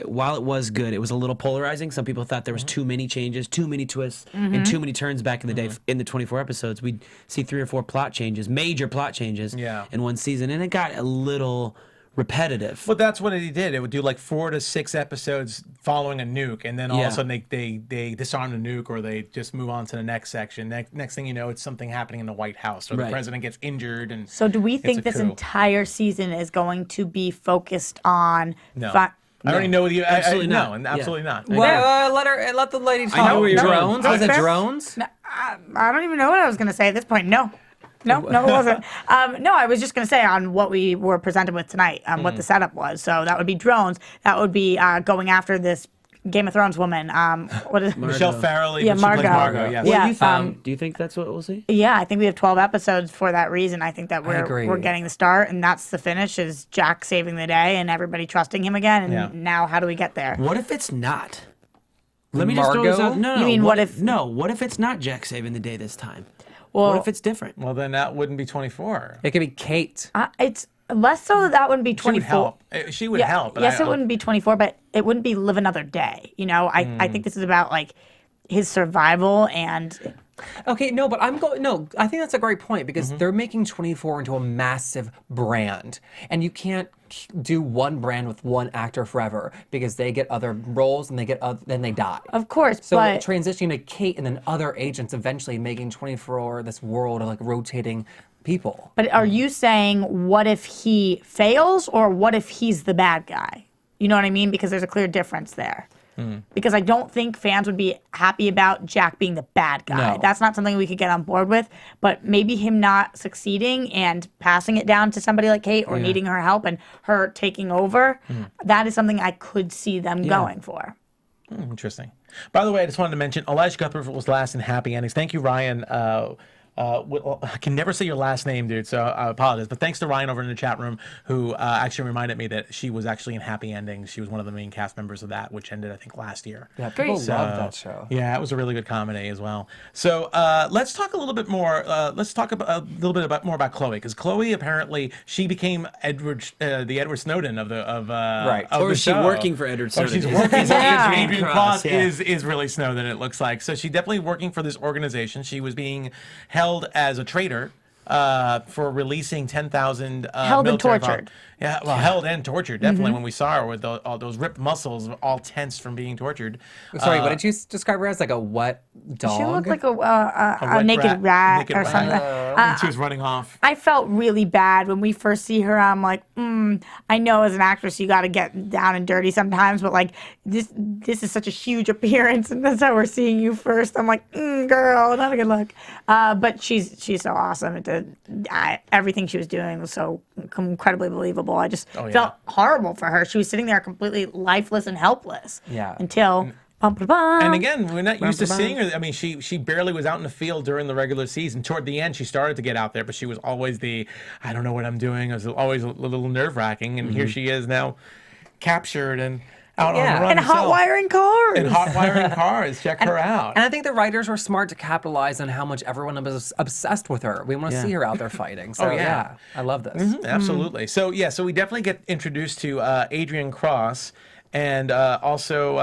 while it was good, it was a little polarizing. Some people thought there was too many changes, too many twists, and too many turns back in the day. In the 24 episodes, we'd see 3 or 4 plot changes, major plot changes Yeah. in one season, and it got a little repetitive. But that's what he did. It would do like 4 to 6 episodes following a nuke, and then all of a sudden they disarm the nuke, or they just move on to the next section. Next thing you know, it's something happening in the White House, or the Right. president gets injured. And So do we it's think a this coup. entire season is going to be focused on? No. I already know you. Absolutely no, not. and absolutely not. Well, let the lady talk. know where you're going. Drones? Was it Fair. drones? I don't even know what I was going to say at this point. No, it wasn't. No, I was just going to say on what we were presented with tonight, what the setup was. So that would be drones. That would be going after this Game of Thrones woman. What is Michelle Farrelly. Yeah, but she plays Margot. Margot. Yes. Yeah. Do you think that's what we'll see? Yeah, I think we have 12 episodes for that reason. I think that agree. we're getting the start, and that's the finish, is Jack saving the day and everybody trusting him again. And now how do we get there? What if it's not? Let me just throw this out. No, You mean what if- No, what if it's not Jack saving the day this time? Well, What if it's different? Well, then that wouldn't be 24. It could be Kate. it's less so that wouldn't be She would 24. help. She would help. But Yes, I, it wouldn't be 24, but it wouldn't be live another day. You know, I think this is about like his survival and Okay, no, but I think that's a great point because they're making 24 into a massive brand. And you can't do one brand with one actor forever because they get other roles and then they die. of course, So but transitioning to Kate and then other agents eventually making 24 this world of like rotating people. But are you saying what if he fails or what if he's the bad guy? You know what I mean? Because there's a clear difference there. Because I don't think fans would be happy about Jack being the bad guy. No. That's not something we could get on board with. But maybe him not succeeding and passing it down to somebody like Kate or needing her help and her taking over, that is something I could see them going for. Interesting. By the way, I just wanted to mention Elijah Cuthbert was last in Happy Endings. Thank you, Ryan. I can never say your last name, dude, so I apologize. But thanks to Ryan over in the chat room who actually reminded me that she was actually in Happy Endings. She was one of the main cast members of that, which ended, I think, last year. Yeah, people Great. love that show. Yeah, it was a really good comedy as well. So let's talk a little bit more. Let's talk about, a little bit more about Chloe, because Chloe apparently she became the Edward Snowden of the Right. Of Or the is she show. working for Edward Or Snowden? she's working for Yeah. Adrian Cross, Cross yeah. is really Snowden. It looks like so. She's definitely working for this organization. She was being held as a traitor for releasing 10,000 Held and military tortured. Yeah, well, held and tortured, definitely. When we saw her with all those ripped muscles, all tense from being tortured. Sorry, what did you describe her as? Like a wet dog? She looked like a wet naked rat naked or rat. something. When she was running off. I felt really bad when we first see her. I'm like, I know as an actress you got to get down and dirty sometimes, but like this is such a huge appearance, and that's how we're seeing you first. I'm like, girl, not a good look. But she's so awesome. Everything she was doing was so incredibly believable. I just felt horrible for her. She was sitting there completely lifeless and helpless. Yeah. Until. And again, we're not used to seeing her. I mean, she barely was out in the field during the regular season. Toward the end, she started to get out there, but she was always I don't know what I'm doing. It was always a little nerve-wracking. And here she is now, captured and out on the run. And hot wiring cars. And hot wiring cars. Check her out. And I think the writers were smart to capitalize on how much everyone was obsessed with her. We want to see her out there fighting. So yeah, I love this. Absolutely. So we definitely get introduced to Adrian Cross. And also,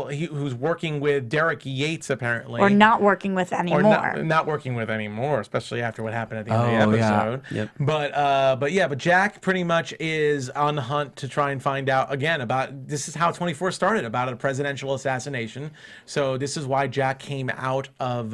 who's working with Derek Yates, apparently. Or not working with anymore. Or not working with anymore, especially after what happened at the end of the episode. Yep. But Jack pretty much is on the hunt to try and find out, again, about, this is how 24 started, about a presidential assassination. So this is why Jack came out of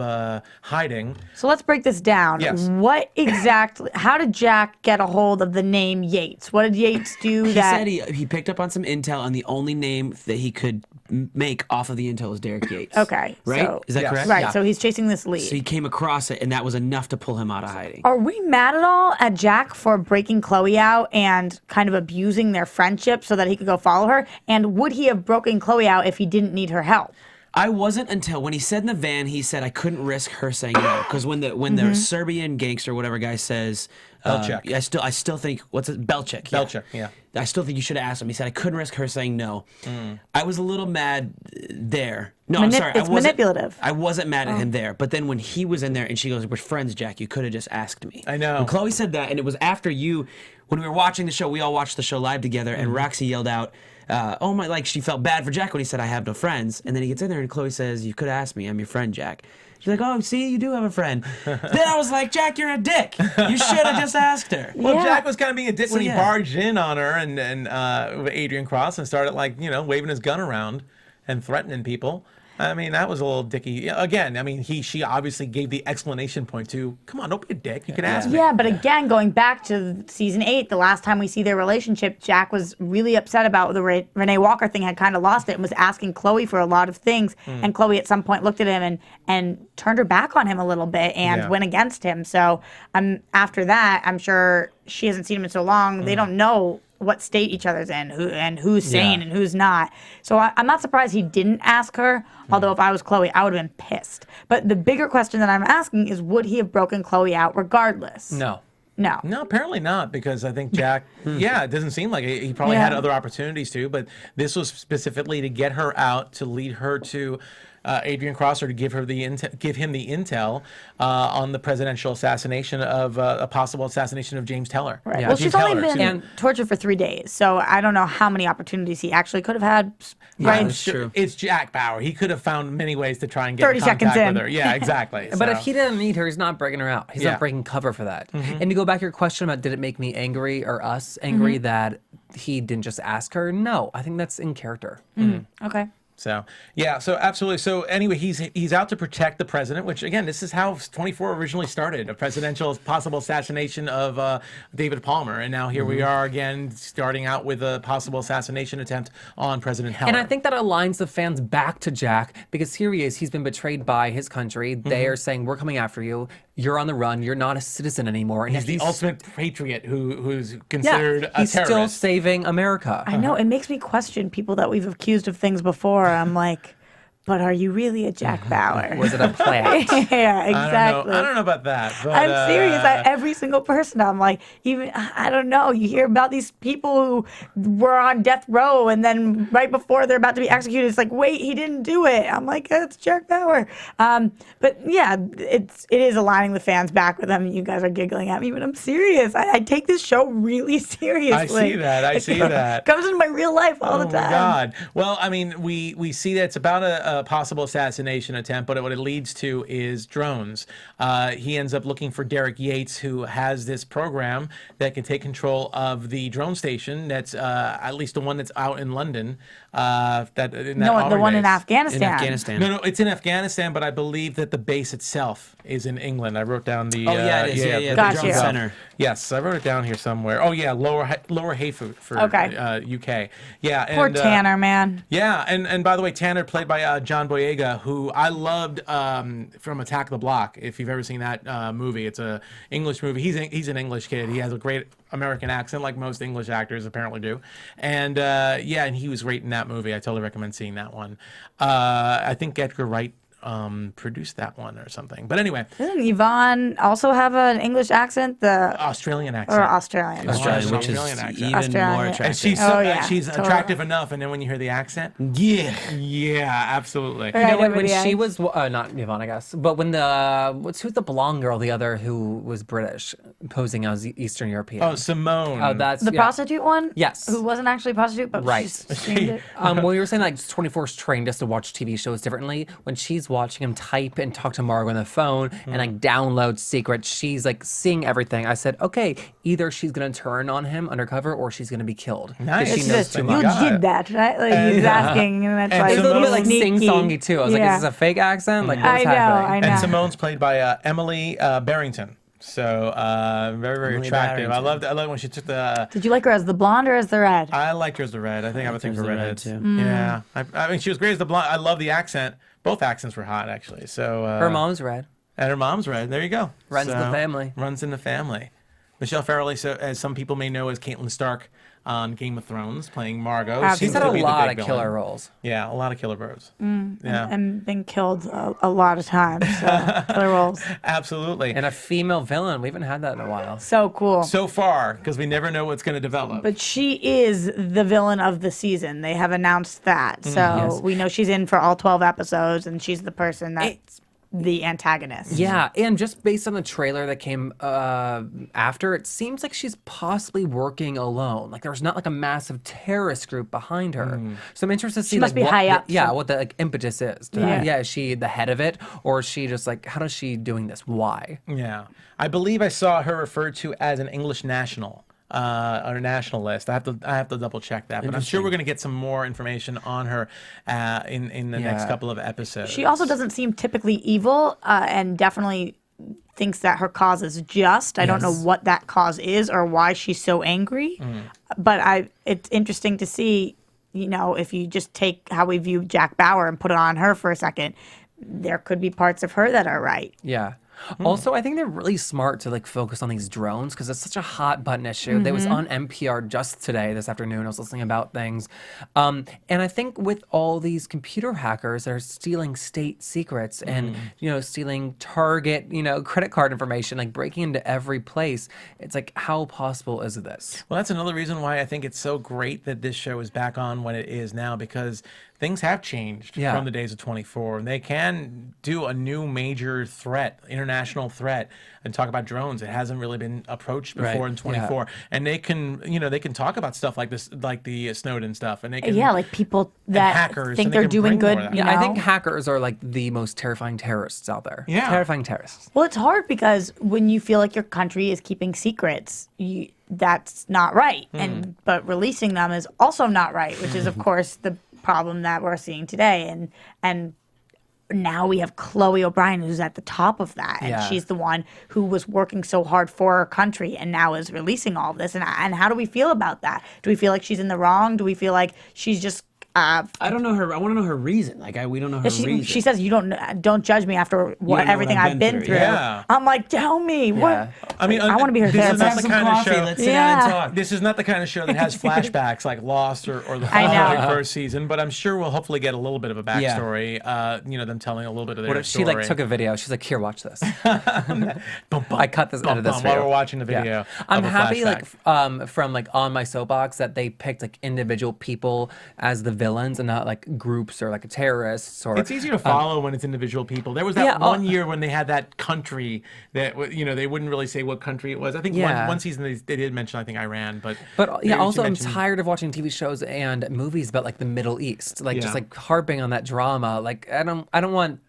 hiding. So let's break this down. Yes. What exactly, how did Jack get a hold of the name Yates? What did Yates do He that? said he picked up on some intel, and the only name that he could make off of the intel is Derek Yates. Okay. Right? So, Is that Yes. correct? right. Yeah. So he's chasing this lead. So he came across it, and that was enough to pull him out of hiding. Are we mad at all at Jack for breaking Chloe out and kind of abusing their friendship so that he could go follow her? And would he have broken Chloe out if he didn't need her help? I wasn't until when he said in the van, he said I couldn't risk her saying no, because when the Serbian gangster, whatever guy says, Belchek. I still think what's it, Belchek? Belchek, yeah. I still think you should have asked him. He said I couldn't risk her saying no. I was a little mad there. No, I'm sorry. It's manipulative. I wasn't mad at him there. But then when he was in there and she goes, "We're friends, Jack. You could have just asked me." I know. When Chloe said that, and it was after when we were watching the show. We all watched the show live together, and Roxy yelled out, "Oh my!" Like she felt bad for Jack when he said, "I have no friends." And then he gets in there, and Chloe says, "You could have asked me. I'm your friend, Jack." She's like, "Oh, see, you do have a friend." Then I was like, "Jack, you're a dick. You should have just asked her." Well, Yeah. Jack was kind of being a dick when he yeah. barged in on her and with Adrian Cross and started waving his gun around and threatening people. I mean, that was a little dicky. Again, I mean, she obviously gave the explanation point to, come on, don't be a dick. You can ask me. Yeah, but again, going back to season 8, the last time we see their relationship, Jack was really upset about the Renee Walker thing, had kind of lost it, and was asking Chloe for a lot of things. And Chloe at some point looked at him and turned her back on him a little bit and went against him. So after that, I'm sure she hasn't seen him in so long. They don't know what state each other's in, who's sane and who's not. So I'm not surprised he didn't ask her. Although if I was Chloe, I would have been pissed. But the bigger question that I'm asking is, would he have broken Chloe out regardless? No. No. No, apparently not, because I think Jack, it doesn't seem like it. He probably had other opportunities to, but this was specifically to get her out, to lead her to Adrian Crosser, to give him the intel on the presidential assassination of a possible assassination of James Teller. Right. Yeah. Well, James she's only Teller. been tortured for 3 days, so I don't know how many opportunities he actually could have had. Right? that's true. It's Jack Bauer. He could have found many ways to try and get 30 in contact seconds in. with her. Yeah, exactly. But So- if he didn't need her, he's not breaking her out. He's Yeah. not breaking cover for that. And to go back to your question about did it make me angry or us angry that he didn't just ask her? No, I think that's in character. Okay. So yeah, so absolutely. So anyway, he's out to protect the president, which again, this is how 24 originally started, a presidential possible assassination of David Palmer, and now here we are again, starting out with a possible assassination attempt on President Heller. And I think that aligns the fans back to Jack because here he is. He's been betrayed by his country. They are saying, we're coming after you. You're on the run. You're not a citizen anymore. And he's yet the ultimate patriot who's considered a he's terrorist. still saving America. I know. It makes me question people that we've accused of things before. I'm like, but are you really a Jack Bauer? Was it a plant? Yeah, exactly. I don't know about that. But, I'm serious. Every single person, I'm like, even, I don't know. You hear about these people who were on death row, and then right before they're about to be executed, it's like, wait, he didn't do it. I'm like, it's Jack Bauer. But yeah, it is aligning the fans back with them. You guys are giggling at me, but I'm serious. I take this show really seriously. I see that. I see that. Comes into my real life all the Oh time. my God. Well, I mean, we see that it's about a possible assassination attempt, but what it leads to is drones. He ends up looking for Derek Yates, who has this program that can take control of the drone station. That's at least the one that's out in London. No, the one in Afghanistan. In Afghanistan. No, it's in Afghanistan, but I believe that the base itself is in England. I wrote down the. Oh, yeah, it is. Yeah. Got The drone you. center. Yes, I wrote it down here somewhere. Oh yeah, Lower Hayford for Okay. UK. Yeah. Poor and, Tanner, man. Yeah, and by the way, Tanner played by John Boyega, who I loved from Attack the Block. If you've ever seen that movie, it's a English movie. He's an English kid. He has a great American accent, like most English actors apparently do. And and he was great in that movie. I totally recommend seeing that one. I think Edgar Wright produced that one or something. But anyway, Doesn't Yvonne also have an English accent? The Australian accent. or Australian? Australian, which is Australian accent. even Australian. more And attractive. And she's Oh, yeah, she's totally. attractive enough, and then when you hear the accent, yeah. yeah, absolutely. Right. You know, when over the she eyes. was not Yvonne, I guess, but when who's the blonde girl, the other who was British, posing as Eastern European. Oh, Simone. Oh, that's The yeah. prostitute one? Yes. Who wasn't actually a prostitute, but Right. she streamed it. When you were saying like 24's trained us to watch TV shows differently, when she's watching him type and talk to Margo on the phone and like download secrets, she's like seeing everything. I said, okay, either she's gonna turn on him undercover or she's gonna be killed. 'Cause Nice. She It's knows Just, too you much. God. did that, right? Like he's asking, and that's And like It's a little bit like sneaky. sing-songy too. I was like, Yeah. is this a fake accent? Like, I what's know, happening? I know. And Simone's played by Emily Barrington. So very, very Emily attractive. Barrington. I loved when she took the. Did you like her as the blonde or as the red? I liked her as the red. I think I have a thing her for as the red, redheads. too. Yeah, I mean she was great as the blonde. I love the accent. Both accents were hot actually. So Her mom's red. and her mom's red. There you go. Runs in the family. Runs in the family. Michelle Farrelly, so as some people may know, as Caitlin Stark on Game of Thrones, playing Margot. Absolutely. She's Seems had to a be the lot big of killer villain. roles. Yeah, a lot of killer bros. Yeah, And been killed a lot of times. So, killer roles. absolutely. And a female villain. We haven't had that in a while. So cool. So far, because we never know what's going to develop. But she is the villain of the season. They have announced that. So Yes. we know she's in for all 12 episodes, and she's the person that's the antagonist. Yeah, and just based on the trailer that came after, it seems like she's possibly working alone. Like there's not like a massive terrorist group behind her. So I'm interested to see must like be what high up, yeah, so- what the like impetus is. To Yeah. that. Yeah, is she the head of it, or is she just like how does she doing this? Why? Yeah, I believe I saw her referred to as an English national on a national list. I have to double check that, but I'm sure we're going to get some more information on her in the next Yeah. couple of episodes. She also doesn't seem typically evil, and definitely thinks that her cause is just. I don't know what that cause is or why she's so angry, but it's interesting to see, you know, if you just take how we view Jack Bauer and put it on her for a second, there could be parts of her that are right. Yeah. Also, I think they're really smart to like focus on these drones because it's such a hot button issue. That was on NPR just today, this afternoon. I was listening about things, and I think with all these computer hackers that are stealing state secrets and stealing Target credit card information, like breaking into every place, it's like how possible is this? Well, that's another reason why I think it's so great that this show is back on when it is now, because things have changed from the days of 24, and they can do a new major threat, international threat, and talk about drones. It hasn't really been approached before in 24, and they can, they can talk about stuff like this, like the Snowden stuff, and they can, like people that hackers, think and they they're can doing bring good. more of that. Yeah, I think hackers are like the most terrifying terrorists out there. Yeah. Terrifying terrorists. Well, it's hard because when you feel like your country is keeping secrets, that's not right, but releasing them is also not right, which is of course the problem that we're seeing today, and now we have Chloe O'Brien, who's at the top of that, and she's the one who was working so hard for her country and now is releasing all of this. And how do we feel about that? Do we feel like she's in the wrong? Do we feel like she's just I don't know her. I want to know her reason. Like we don't know her reason. She says you don't judge me after everything I've been through. Yeah. I'm like, tell me what. I mean, I want to be her this is therapist. not the kind of show. Let's sit down and talk. This is not the kind of show that has flashbacks like Lost or the first season, but I'm sure we'll hopefully get a little bit of a backstory. Them telling a little bit of their What if story. she like took a video? She's like, here, watch this. I cut this out of this while video. we're watching the video. I'm of a happy, flashback. from like on my soapbox that they picked like individual people as the villains and not like groups or like terrorists or. It's easier to follow when it's individual people. There was that one year when they had that country that they wouldn't really say what country it was. I think one season they did mention, I think, Iran, but also I'm tired of watching TV shows and movies about like the Middle East, like just like harping on that drama. Like I don't want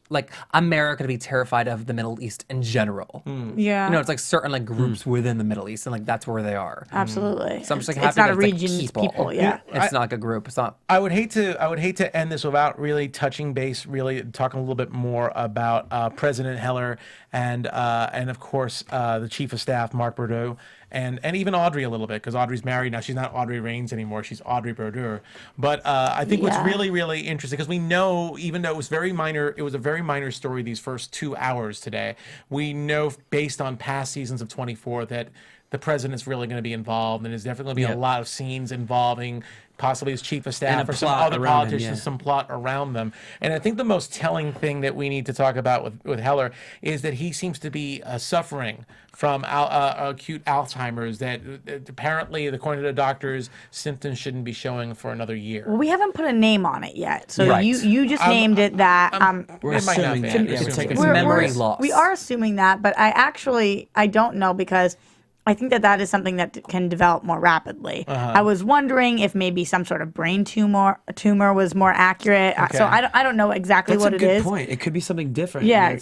like America to be terrified of the Middle East in general. Yeah. It's like certain like groups within the Middle East, and like that's where they are. Absolutely. So I'm just like it's happy not that a region, it's like it's people. people. Yeah. It's not like a group. It's not. I would hate to end this without really touching base, really talking a little bit more about President Heller and of course the Chief of Staff Mark Bordeaux. And even Audrey a little bit, because Audrey's married now. She's not Audrey Raines anymore. She's Audrey Brodeur. But I think what's really, really interesting, because we know, even though it was a very minor story these first 2 hours today, we know based on past seasons of 24 that the president's really going to be involved, and there's definitely going to be a lot of scenes involving possibly his chief of staff or some other politicians, some plot around them. And I think the most telling thing that we need to talk about with Heller is that he seems to be suffering from acute Alzheimer's, that apparently, according to the doctors, symptoms shouldn't be showing for another year. Well, we haven't put a name on it yet. So you just named it that. We're assuming that. It's memory loss. We are assuming that, but I don't know, because I think that is something that can develop more rapidly. I was wondering if maybe some sort of brain tumor was more accurate. So I don't know exactly what it is. That's a good point. It could be something different. Yeah.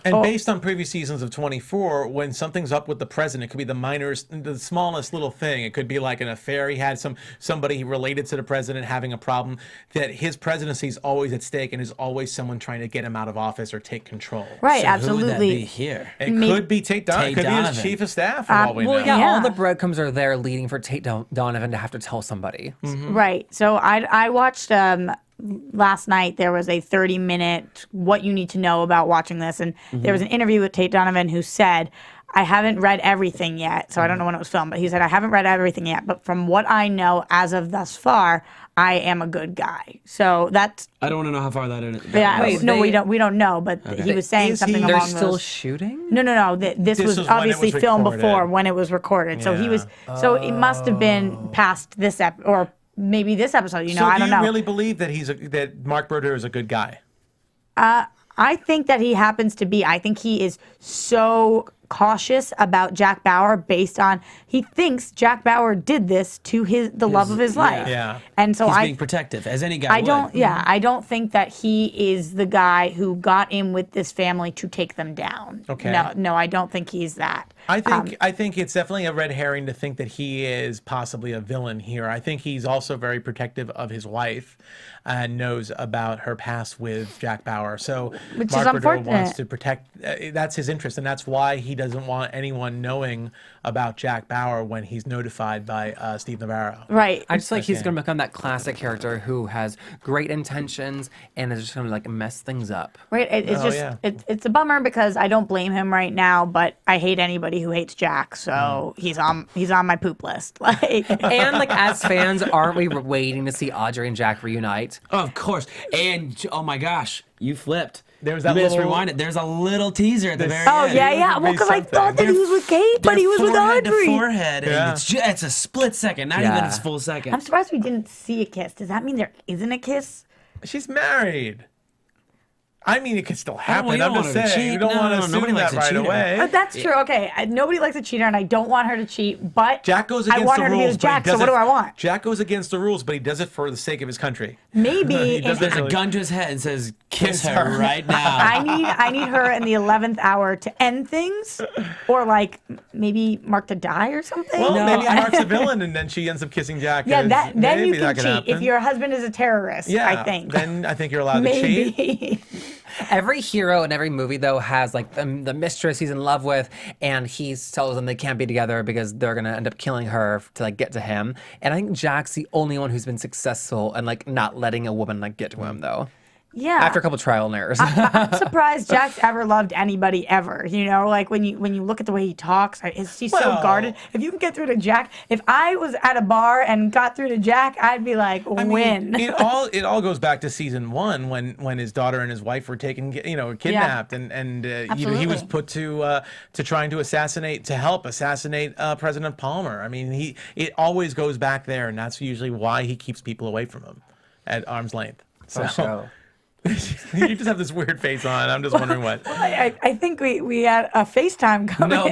And based on previous seasons of 24, when something's up with the president, it could be the smallest little thing. It could be like an affair. He had somebody related to the president having a problem, that his presidency is always at stake, and there's always someone trying to get him out of office or take control. Right, So absolutely. Who would that be here? It could be Tate Donovan. It could be his Donovan. chief of staff, for all we know. All the breadcrumbs are there leading for Tate Donovan to have to tell somebody. Right. So I watched last night. There was a 30-minute what you need to know about watching this, and there was an interview with Tate Donovan who said, I haven't read everything yet, so I don't know when it was filmed, but he said, I haven't read everything yet, but from what I know as of thus far, I am a good guy. So that's... I don't want to know how far that is. we don't know, but he was saying something along those... They're still shooting? No. This was obviously filmed recorded. before when it was recorded. So he was... So it must have been past this or maybe this episode, So I don't know. do you really believe that that Mark Brodeur is a good guy? I think that he happens to be. I think he is so cautious about Jack Bauer based on he thinks Jack Bauer did this to the love of his life. Yeah. And so He's being protective, as any guy would. I don't think that he is the guy who got in with this family to take them down. Okay. No, I don't think he's that. I think it's definitely a red herring to think that he is possibly a villain here. I think he's also very protective of his wife and knows about her past with Jack Bauer. So Which Mark is Brodeur unfortunate. wants to protect. That's his interest, and that's why he doesn't want anyone knowing about Jack Bauer when he's notified by Steve Navarro. Right. I just feel like he's gonna become that classic character who has great intentions and is just gonna like mess things up. Right. It's just yeah. it's a bummer because I don't blame him right now, but I hate anybody who hates Jack. So he's on my poop list. Like, And like as fans, aren't we waiting to see Audrey and Jack reunite? Of course. And oh my gosh, you flipped. There was that You just little- rewind it. There's a little teaser at the very oh end. yeah. Well, because I thought that he was with Kate, but he was with Forehead to Audrey. forehead, Yeah. and it's a split second, not even a full second. I'm surprised we didn't see a kiss. Does that mean there isn't a kiss? She's married. I mean, it could still happen. well, you I'm don't just want her to saying. cheat. You don't No, want to no, assume nobody that likes a right cheater. away. That's true. Okay, nobody likes a cheater, and I don't want her to cheat. But Jack goes I against want the her to be rules, with but he Jack. does So what it- do I want? Jack goes against the rules, but he does it for the sake of his country. Maybe does There's a really- gun to his head and says, "Kiss Kiss her her. right now." I need her in the 11th hour to end things, or like maybe Mark to die or something. Well, No, maybe I- Mark's a villain, and then she ends up kissing Jack. yeah, 'cause then maybe you can that could cheat happen. if your husband is a terrorist. Yeah, I think. Then I think you're allowed to cheat. Maybe. Every hero in every movie, though, has like the mistress he's in love with, and he tells them they can't be together because they're gonna end up killing her to like get to him. And I think Jack's the only one who's been successful and like not letting a woman like get to him, though. Yeah. After a couple trial and errors. I'm surprised Jack's ever loved anybody ever. You know, like when you look at the way he talks, he's so Well- guarded. If you can get through to Jack, if I was at a bar and got through to Jack, I'd be like, I win. mean, it all goes back to season 1 when his daughter and his wife were taken, kidnapped, and he was Absolutely. put to trying to help assassinate President Palmer. I mean, it always goes back there, and that's usually why he keeps people away from him at arm's length. So you just have this weird face on. I'm just wondering what. I think we had a FaceTime coming. No,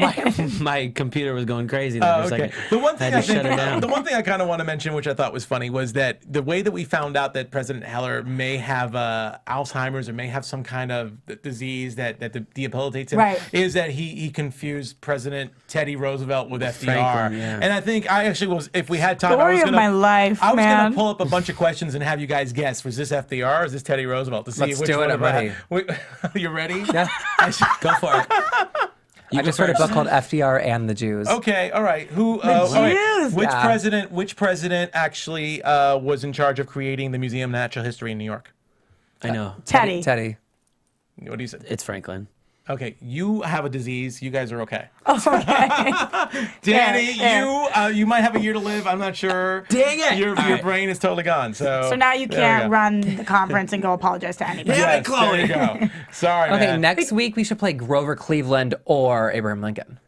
my computer was going crazy there for a second. The one I thing had to shut it down. the one thing I kind of want to mention, which I thought was funny, was that the way that we found out that President Heller may have Alzheimer's or may have some kind of disease that debilitates him, Right. is that he confused President Teddy Roosevelt with FDR. Franklin, yeah. And I think I actually was, if we had time, I Story was of gonna, my life, I was man. gonna pull up a bunch of questions and have you guys guess: was this FDR or is this Teddy Roosevelt? To see Let's which do it, one I'm of that- ready. You ready? Yeah. Go for it. I just read a book called FDR and the Jews. Okay, all right. All right. Jews. Which Yeah. president actually was in charge of creating the Museum of Natural History in New York? I know. Teddy. Teddy. What do you say? It's Franklin. Okay, you have a disease. You guys are okay. Okay. Danny, Yeah. you might have a year to live. I'm not sure. Dang it! Your All right. brain is totally gone. So So now you there we can't go. run the conference and go apologize to anybody. Yeah. Yes, Chloe. there you go. Sorry, Okay, man. next week we should play Grover Cleveland or Abraham Lincoln.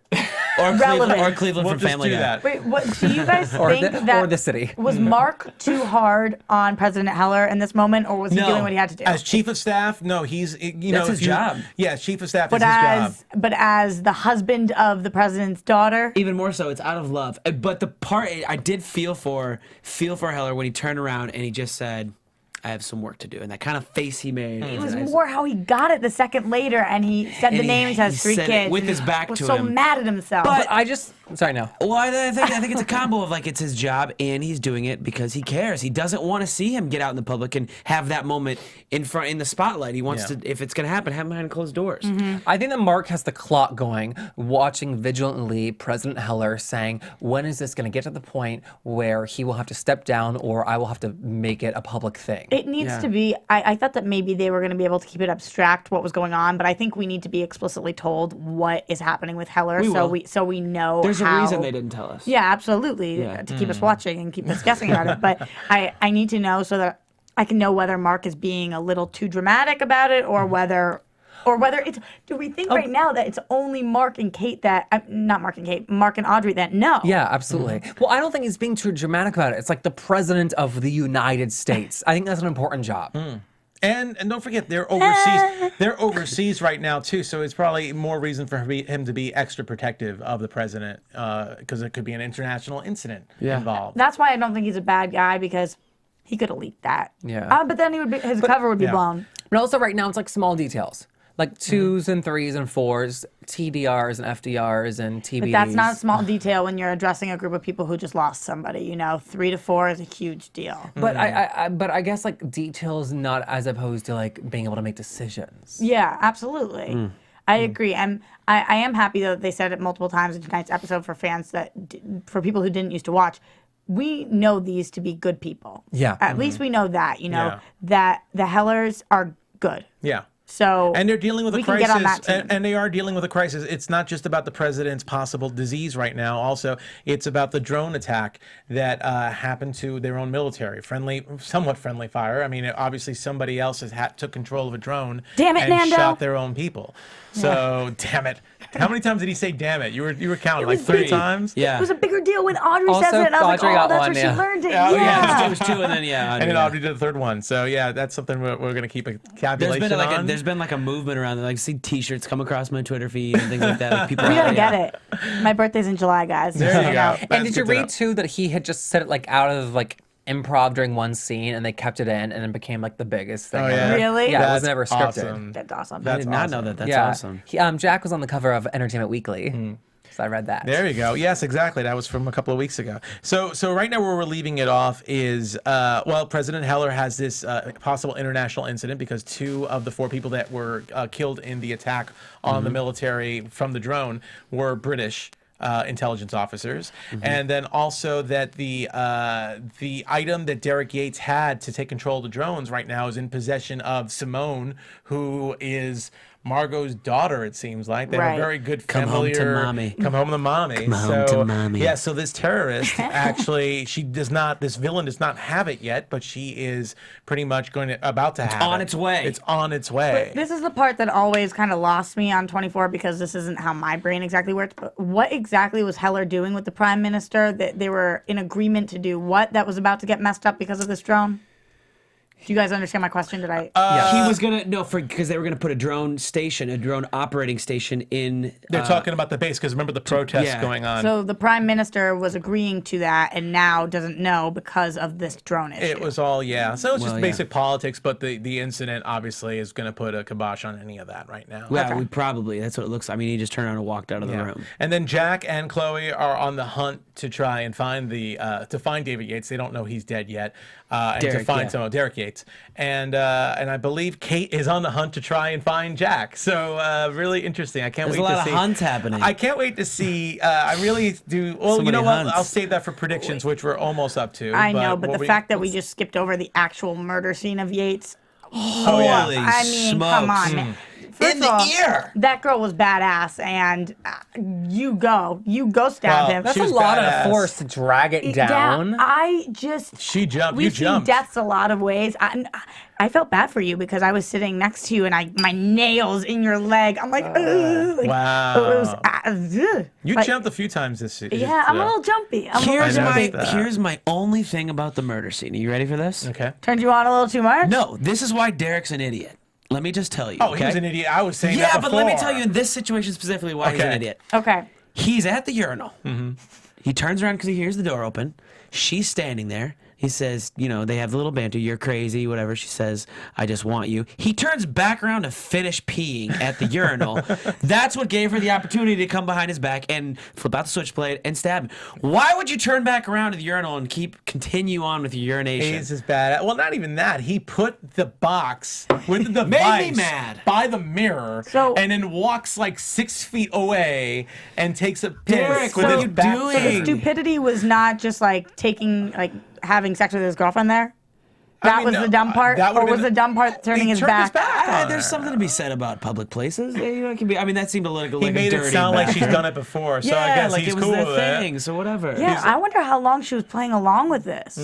Or Relevant. Cleveland We'll from just Family do Guy. that. Wait, what do you guys Or think the- that or the city. was Mark too hard on President Heller in this moment, or was he No. doing what he had to do? As chief of staff, no, he's That's his job. Yeah, chief of staff but is his job. but as the husband of the president's daughter, Even more so, it's out of love. But the part I did feel for Heller when he turned around and he just said, "I have some work to do," and that kind of face he made. it was more how he got it the second later, and he said the And name. He has he 3 said it kids with and his back was to so him. mad at himself. But- I just, sorry, no. Well, I think it's a combo of like it's his job and he's doing it because he cares. He doesn't want to see him get out in the public and have that moment in the spotlight. He wants Yeah. to, if it's gonna happen, have him behind closed doors. I think that Mark has the clock going, watching vigilantly President Heller saying, when is this going to get to the point where he will have to step down or I will have to make it a public thing? it needs to be. I thought that maybe they were going to be able to keep it abstract what was going on, but I think we need to be explicitly told what is happening with Heller, We will. so we know. There's how, a reason they didn't tell us. Yeah, absolutely. Yeah. To keep us watching and keep us guessing about it. But I need to know so that I can know whether Mark is being a little too dramatic about it or whether it's. Do we think right now that it's only Mark and Kate that not Mark and Kate, Mark and Audrey that know? Yeah, absolutely. Well, I don't think he's being too dramatic about it. It's like the president of the United States. I think that's an important job. And don't forget, they're overseas. They're overseas right now too, so it's probably more reason for him to be extra protective of the president, because it could be an international incident involved. That's why I don't think he's a bad guy because he could have leaked that. Yeah. But then his cover would be yeah. blown. But also right now it's like small details. Like 2s and 3s and 4s, TDRs and FDRs and TBDs. But that's not a small detail when you're addressing a group of people who just lost somebody. 3 to 4 is a huge deal. But but I guess like details, not as opposed to like being able to make decisions. Yeah, absolutely. I agree. And I am happy, though, they said it multiple times in tonight's episode for fans for people who didn't used to watch. We know these to be good people. Yeah. At least we know that, that the Hellers are good. Yeah. So and they're dealing with a we can crisis, get on that team. and they are dealing with a crisis. It's not just about the president's possible disease right now. Also, it's about the drone attack that happened to their own military. Somewhat friendly fire. I mean, obviously somebody else took control of a drone Damn it, and Nando. shot their own people. So, damn it. How many times did he say damn it? You were counting like 3 times? Yeah. It was a bigger deal when Audrey says Also, it, and I was Audrey like, got that's one, where yeah. she learned it. Oh, yeah. It was 2, and then And then Audrey did the third one. So, yeah, that's something we're going to keep a calculation on. There's been like a movement around it. Like, see T-shirts come across my Twitter feed and things like that. Like, people We gotta yeah. get it. My birthday's in July, guys. There you go. And That's did you good to know. read too that he had just said it like out of like improv during one scene and they kept it in and then became like the biggest thing Oh, ever? yeah. Really? Yeah, it was That's never scripted. awesome. That's awesome. I did not know awesome. that. That's Yeah, awesome. Jack was on the cover of Entertainment Weekly, so I read that. There you go. Yes, exactly. That was from a couple of weeks ago. So right now where we're leaving it off is, President Heller has this possible international incident because 2 of the 4 people that were killed in the attack on the military from the drone were British intelligence officers, and then also that the item that Derek Yates had to take control of the drones right now is in possession of Simone, who is Margot's daughter. It seems like they have a Right. very good Come home to familiar. mommy. Come home to mommy. Come home to mommy. Yeah. So this terrorist actually, this villain does not have it yet, but she is pretty much about to have it. on its way. It's on its way. This is the part that always kind of lost me on 24 because this isn't how my brain exactly works. But what exactly was Heller doing with the prime minister that they were in agreement to do? What that was about to get messed up because of this drone? Do you guys understand my question? Did I? He was gonna because they were gonna put a drone operating station in. They're talking about the base because remember the protests yeah. going on. So the prime minister was agreeing to that and now doesn't know because of this drone issue. It was all, yeah. So it's Well, just yeah. basic politics, but the incident obviously is going to put a kibosh on any of that right now. Yeah, we probably. That's what it looks. I mean, he just turned around and walked out of the Yeah. room. And then Jack and Chloe are on the hunt to try and find find David Yates. They don't know he's dead yet. And to Derek, find yeah. someone, Derek Yates. And I believe Kate is on the hunt to try and find Jack. So really interesting. I can't There's wait a to lot see. of hunts happening. I can't wait to see. I really do. Well, So you know many what? hunts. I'll save that for predictions, which we're almost up to. I know, but what the fact that we just skipped over the actual murder scene of Yates. Holy I mean, come on, man. First In of all, the ear. that girl was badass, and you go stab Well, him. That's She a was lot badass. of force to drag it down. I just She jumped. we You see jumped. deaths a lot of ways. I felt bad for you because I was sitting next to you and my nails in your leg. I'm like, ugh. Like, Wow. It was, ugh. You Like, jumped a few times this season. Yeah, I'm a little jumpy. Here's I my noticed that. here's my only thing about the murder scene. Are you ready for this? Okay. Turned you on a little too much? No, this is why Derek's an idiot. Let me just tell you. Oh, okay? he was an idiot. I was saying Yeah, that but before. let me tell you in this situation specifically why he's an Okay. idiot. Okay. He's at the urinal. He turns around because he hears the door open. She's standing there. He says, they have the little banter. You're crazy, whatever. She says, I just want you. He turns back around to finish peeing at the urinal. That's what gave her the opportunity to come behind his back and flip out the switchblade and stab him. Why would you turn back around to the urinal and continue on with your urination? He's just bad. Well, not even that. He put the box with the device mad. by the mirror and then walks like 6 feet away and takes a piss Derek, with what are his you back doing? So the turned. stupidity was not just like having sex with his girlfriend there? That mean, was no, the dumb part? that Or would've was been- the dumb part turning He his turned back? on There's her. something to be said about public places. It can be. I mean, that seemed a little He like made a it dirty sound like she's bathroom. done it before, so Yeah, I guess like he's it was cool their with thing. it. So whatever. Yeah, I wonder how long she was playing along with this.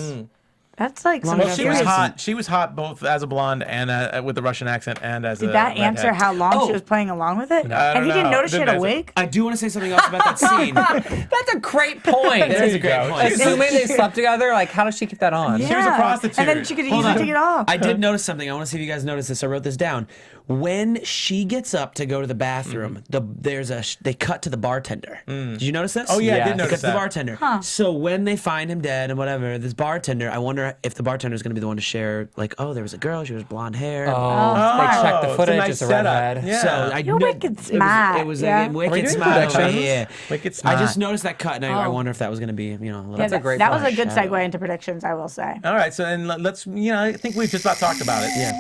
That's like some Well, Well, she serious. was hot. She was hot both as a blonde and with the Russian accent and as a Did that answer redhead. how long Oh. she was playing along with it? I And he don't didn't know. notice she had Didn't a answer. wig? I do want to say something else about that scene. That's a great point. That is a you great go. point. Assuming they slept together, like how does she keep that on? Yeah. was a prostitute. And then she could Hold easily on. take it off. I did notice something. I want to see if you guys noticed this. I wrote this down. When she gets up to go to the bathroom, they cut to the bartender. Did you notice this? Oh yeah, I Yeah. did They notice cut to the that. bartender. So when they find him dead and whatever, this bartender, I wonder if the bartender is going to be the one to share, like, oh, there was a girl, she was blonde hair. They checked Oh, the it's a footage. nice It's a setup. redhead. Yeah. So I You're know- wicked smart, It was yeah. like wicked doing smart over predictions? here. Wicked I smart. just noticed that cut, and I Oh. wonder if that was going to be, a little. Yeah, a great that was a good foreshadow. segue into predictions, I will say. All right, so then let's. I think we've just about talked about it. Yeah.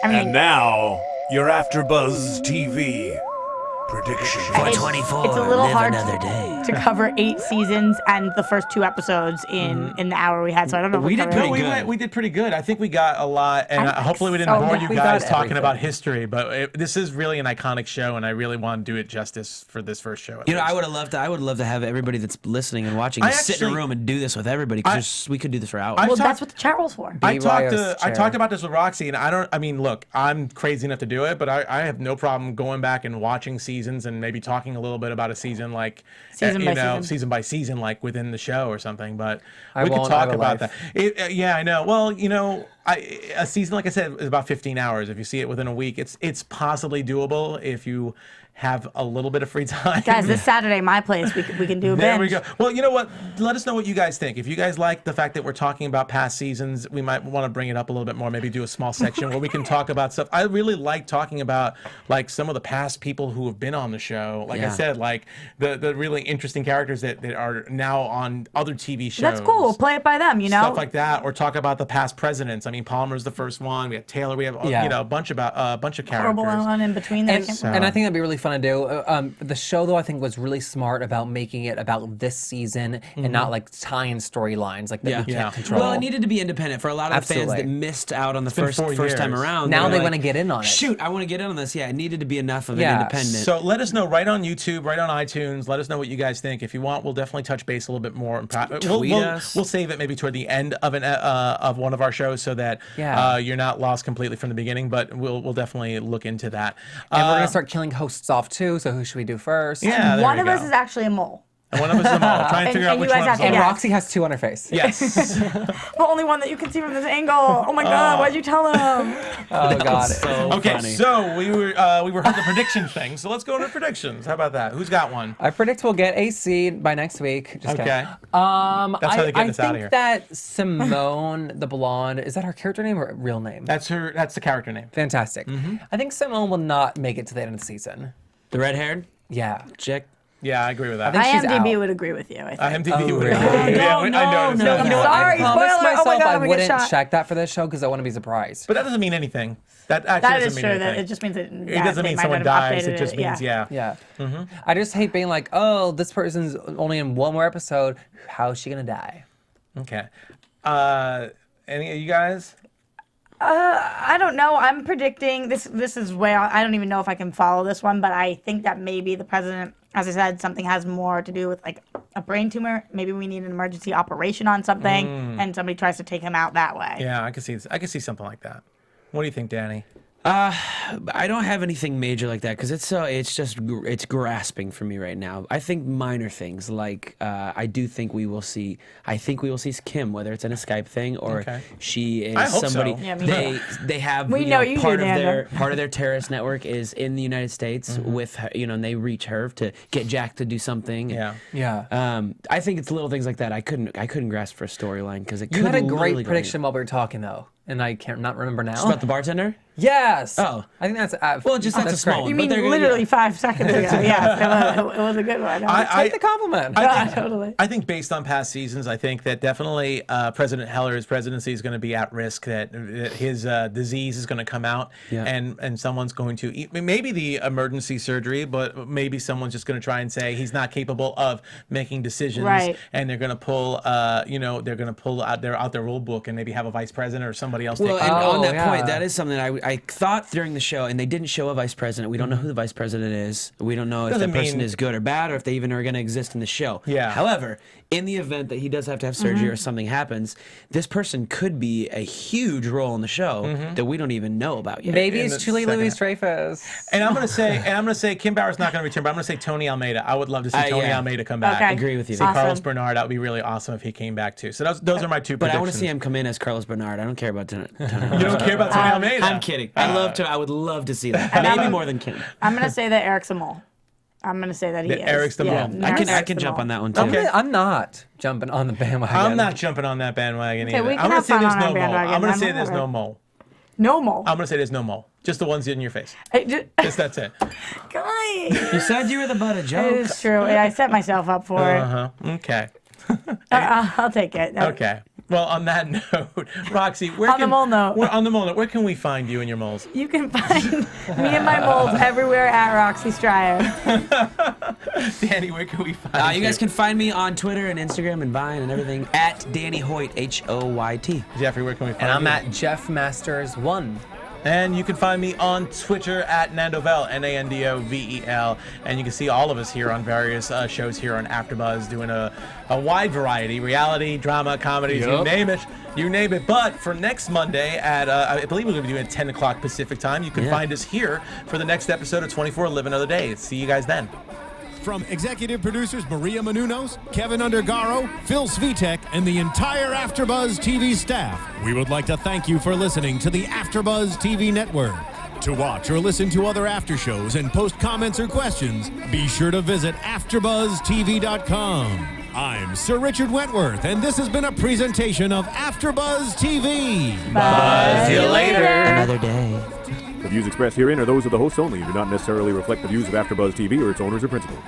I mean, And now, your AFTERBUZZ TV prediction. It's a little hard to cover 8 seasons and the first 2 episodes in the hour we had. So I don't know. If We did covered pretty it. good. We did pretty good. I think we got a lot, and I think hopefully we didn't so. bore Yeah, you we guys got talking everything. about history. But this is really an iconic show, and I really want to do it justice for this first show. at You know, least. I would love to have everybody that's listening and watching I just sit in a actually- room and do this with everybody because we could do this for hours. I- Well, talked- that's what the chat roll's for. I BYO's chair. talked about this with Roxy, and I mean, look, I'm crazy enough to do it, but I have no problem going back and watching seasons and maybe talking a little bit about a season, like season by season, like within the show or something. But I we could won't, talk I have a about life. that. Yeah, I know. Well, a season, like I said, is about 15 hours. If you see it within a week, it's possibly doable if you have a little bit of free time. Guys, this Saturday, my place, we can do a There binge. we go. Well, you know what? Let us know what you guys think. If you guys like the fact that we're talking about past seasons, we might want to bring it up a little bit more. Maybe do a small section where we can talk about stuff. I really like talking about like some of the past people who have been on the show. Like I Yeah. said, like the really interesting characters that are now on other TV shows. That's cool. We'll play it by them, you know? Stuff like that, or talk about the past presidents. I mean, Palmer's the first one. We have Taylor. We have Yeah. a bunch of characters. Horrible one in between there. And I think that'd be really fun to do. The show, though, I think was really smart about making it about this season and not like tying storylines like that we Yeah. can't control. Well, it needed to be independent for a lot of the fans Absolutely. that missed out on the been first 4 time years. around. Now They're they like, want to get in on it. Shoot, I want to get in on this. Yeah, it needed to be enough of Yeah. an independent. So let us know right on YouTube, right on iTunes. Let us know what you guys think. If you want, we'll definitely touch base a little bit more. Tweet us. We'll save it maybe toward the end of of one of our shows so that Yeah. you're not lost completely from the beginning. But we'll definitely look into that. And we're gonna start killing hosts off too. So who should we do first? Yeah, there One we of us go. is actually a mole. And one of us is a mole. Trying to figure out and which you guys one. have to And Yeah. Roxy has 2 on her face. Yes. The only one that you can see from this angle. Oh my God, why'd you tell him? Oh God. so Okay, funny. so we were heard the prediction thing. So let's go into predictions. How about that? Who's got one? I predict we'll get a seed by next week. Just Okay. kidding. That's how they're getting I us outta here. think that Simone, the blonde, is that her character name or real name? That's the character name. Fantastic. I think Simone will not make it to the end of the season. the red-haired Yeah. chick. Yeah, I agree with that. think she's IMDb out. would agree with you, I think. IMDb would really? agree. Yeah, I noticed no, that. you know what? Sorry, I promised spoiler. myself Oh my God, I I'm gonna get wouldn't shot. check that for this show because I want to be surprised. But that doesn't mean anything. That actually That doesn't is mean true. anything. That it just means that It doesn't they mean might someone not have dies. updated It just means, yeah. Yeah. I just hate being like, oh, this person's only in one more episode. How is she gonna die? Okay. Any of you guys? I don't know. I'm predicting this. This is where I don't even know if I can follow this one, but I think that maybe the president, as I said, something has more to do with like a brain tumor. Maybe we need an emergency operation on something, and somebody tries to take him out that way. Yeah, I can see something like that. What do you think, Danny? I don't have anything major like that because it's grasping for me right now. I think minor things like I think we will see Kim, whether it's in a Skype thing or Okay. she is I hope somebody. so. Yeah, me they have We know you part do, of Nando. their terrorist network is in the United States with her, and they reach her to get Jack to do something. Yeah. Yeah. I think it's little things like that. I couldn't grasp for a storyline because it You could had a literally great go prediction while we were talking though, and I can't not remember now. Just about the bartender. Yes. Oh. I think that's Well, just that's a small great. one. You But mean they're gonna- literally yeah. 5 seconds ago? Yeah, it was a good one. Take the compliment. Totally. I think based on past seasons, I think that definitely President Heller's presidency is going to be at risk. That his disease is going to come out, Yeah. and someone's going to maybe the emergency surgery, but maybe someone's just going to try and say he's not capable of making decisions, Right. and they're going to pull, they're going to pull out their rule book and maybe have a vice president or somebody else. Well, take and over. on that yeah. point, that is something I thought during the show, and they didn't show a vice president. We don't know who the vice president is. We don't know if Doesn't that person mean- is good or bad, or if they even are going to exist in the show. Yeah. However, in the event that he does have to have surgery or something happens, this person could be a huge role in the show that we don't even know about yet. Maybe in it's the Julie second Louis half. Dreyfus. And I'm gonna say Kim Bauer's not gonna return, but I'm gonna say Tony Almeida. I would love to see Tony yeah. Almeida come back. Okay. Agree with you. See Awesome. Carlos Bernard. That would be really awesome if he came back too. So those are my two But predictions. I want to see him come in as Carlos Bernard. I don't care about Tony. You don't care about Tony Almeida? I'm kidding. I would love to see that. Maybe more than Kim. I'm gonna say that Eric's a mole. I'm gonna say that he That is. Eric's the mole. I Eric's can the jump mole. on that one too. Okay. I'm not jumping on the bandwagon. I'm not jumping on that bandwagon Okay, either. we can I'm gonna have say fun there's on our no mole. bandwagon, I'm gonna then, say there's no whatever. mole. No mole. I'm gonna say there's no mole. Just the ones in your face. Guys, That's it. You said you were the butt of it jokes. is true. I set myself up for it. Okay. I'll take it. Okay. Well, on that note, Roxy, where On the mole note. On the mole note, where can we find you and your moles? You can find me and my moles everywhere at Roxy Striar. Danny, where can we find You guys can find me on Twitter and Instagram and Vine and everything at Danny Hoyt, Hoyt. Jeffrey, where can we find And you? I'm at Jeff Masters 1. And you can find me on Twitter at Nando Vel, Nandovel. And you can see all of us here on various shows here on AfterBuzz, doing a wide variety, reality, drama, comedies, you name it. You name it. But for next Monday at, I believe we're going to be doing 10 o'clock Pacific time, you can find us here for the next episode of 24 Live Another Day. See you guys then. From executive producers Maria Menounos, Kevin Undergaro, Phil Svitek, and the entire AfterBuzz TV staff, we would like to thank you for listening to the AfterBuzz TV network. To watch or listen to other after shows and post comments or questions, be sure to visit AfterBuzzTV.com. I'm Sir Richard Wentworth, and this has been a presentation of AfterBuzz TV. Bye. See you later. Another day. The views expressed herein are those of the hosts only and do not necessarily reflect the views of AfterBuzz TV or its owners or principals.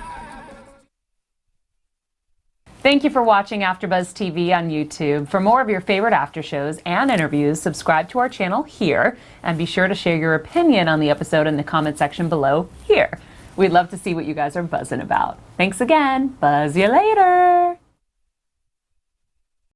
Thank you for watching AfterBuzz TV on YouTube. For more of your favorite after shows and interviews, subscribe to our channel here, and be sure to share your opinion on the episode in the comment section below here. We'd love to see what you guys are buzzing about. Thanks again. Buzz you later.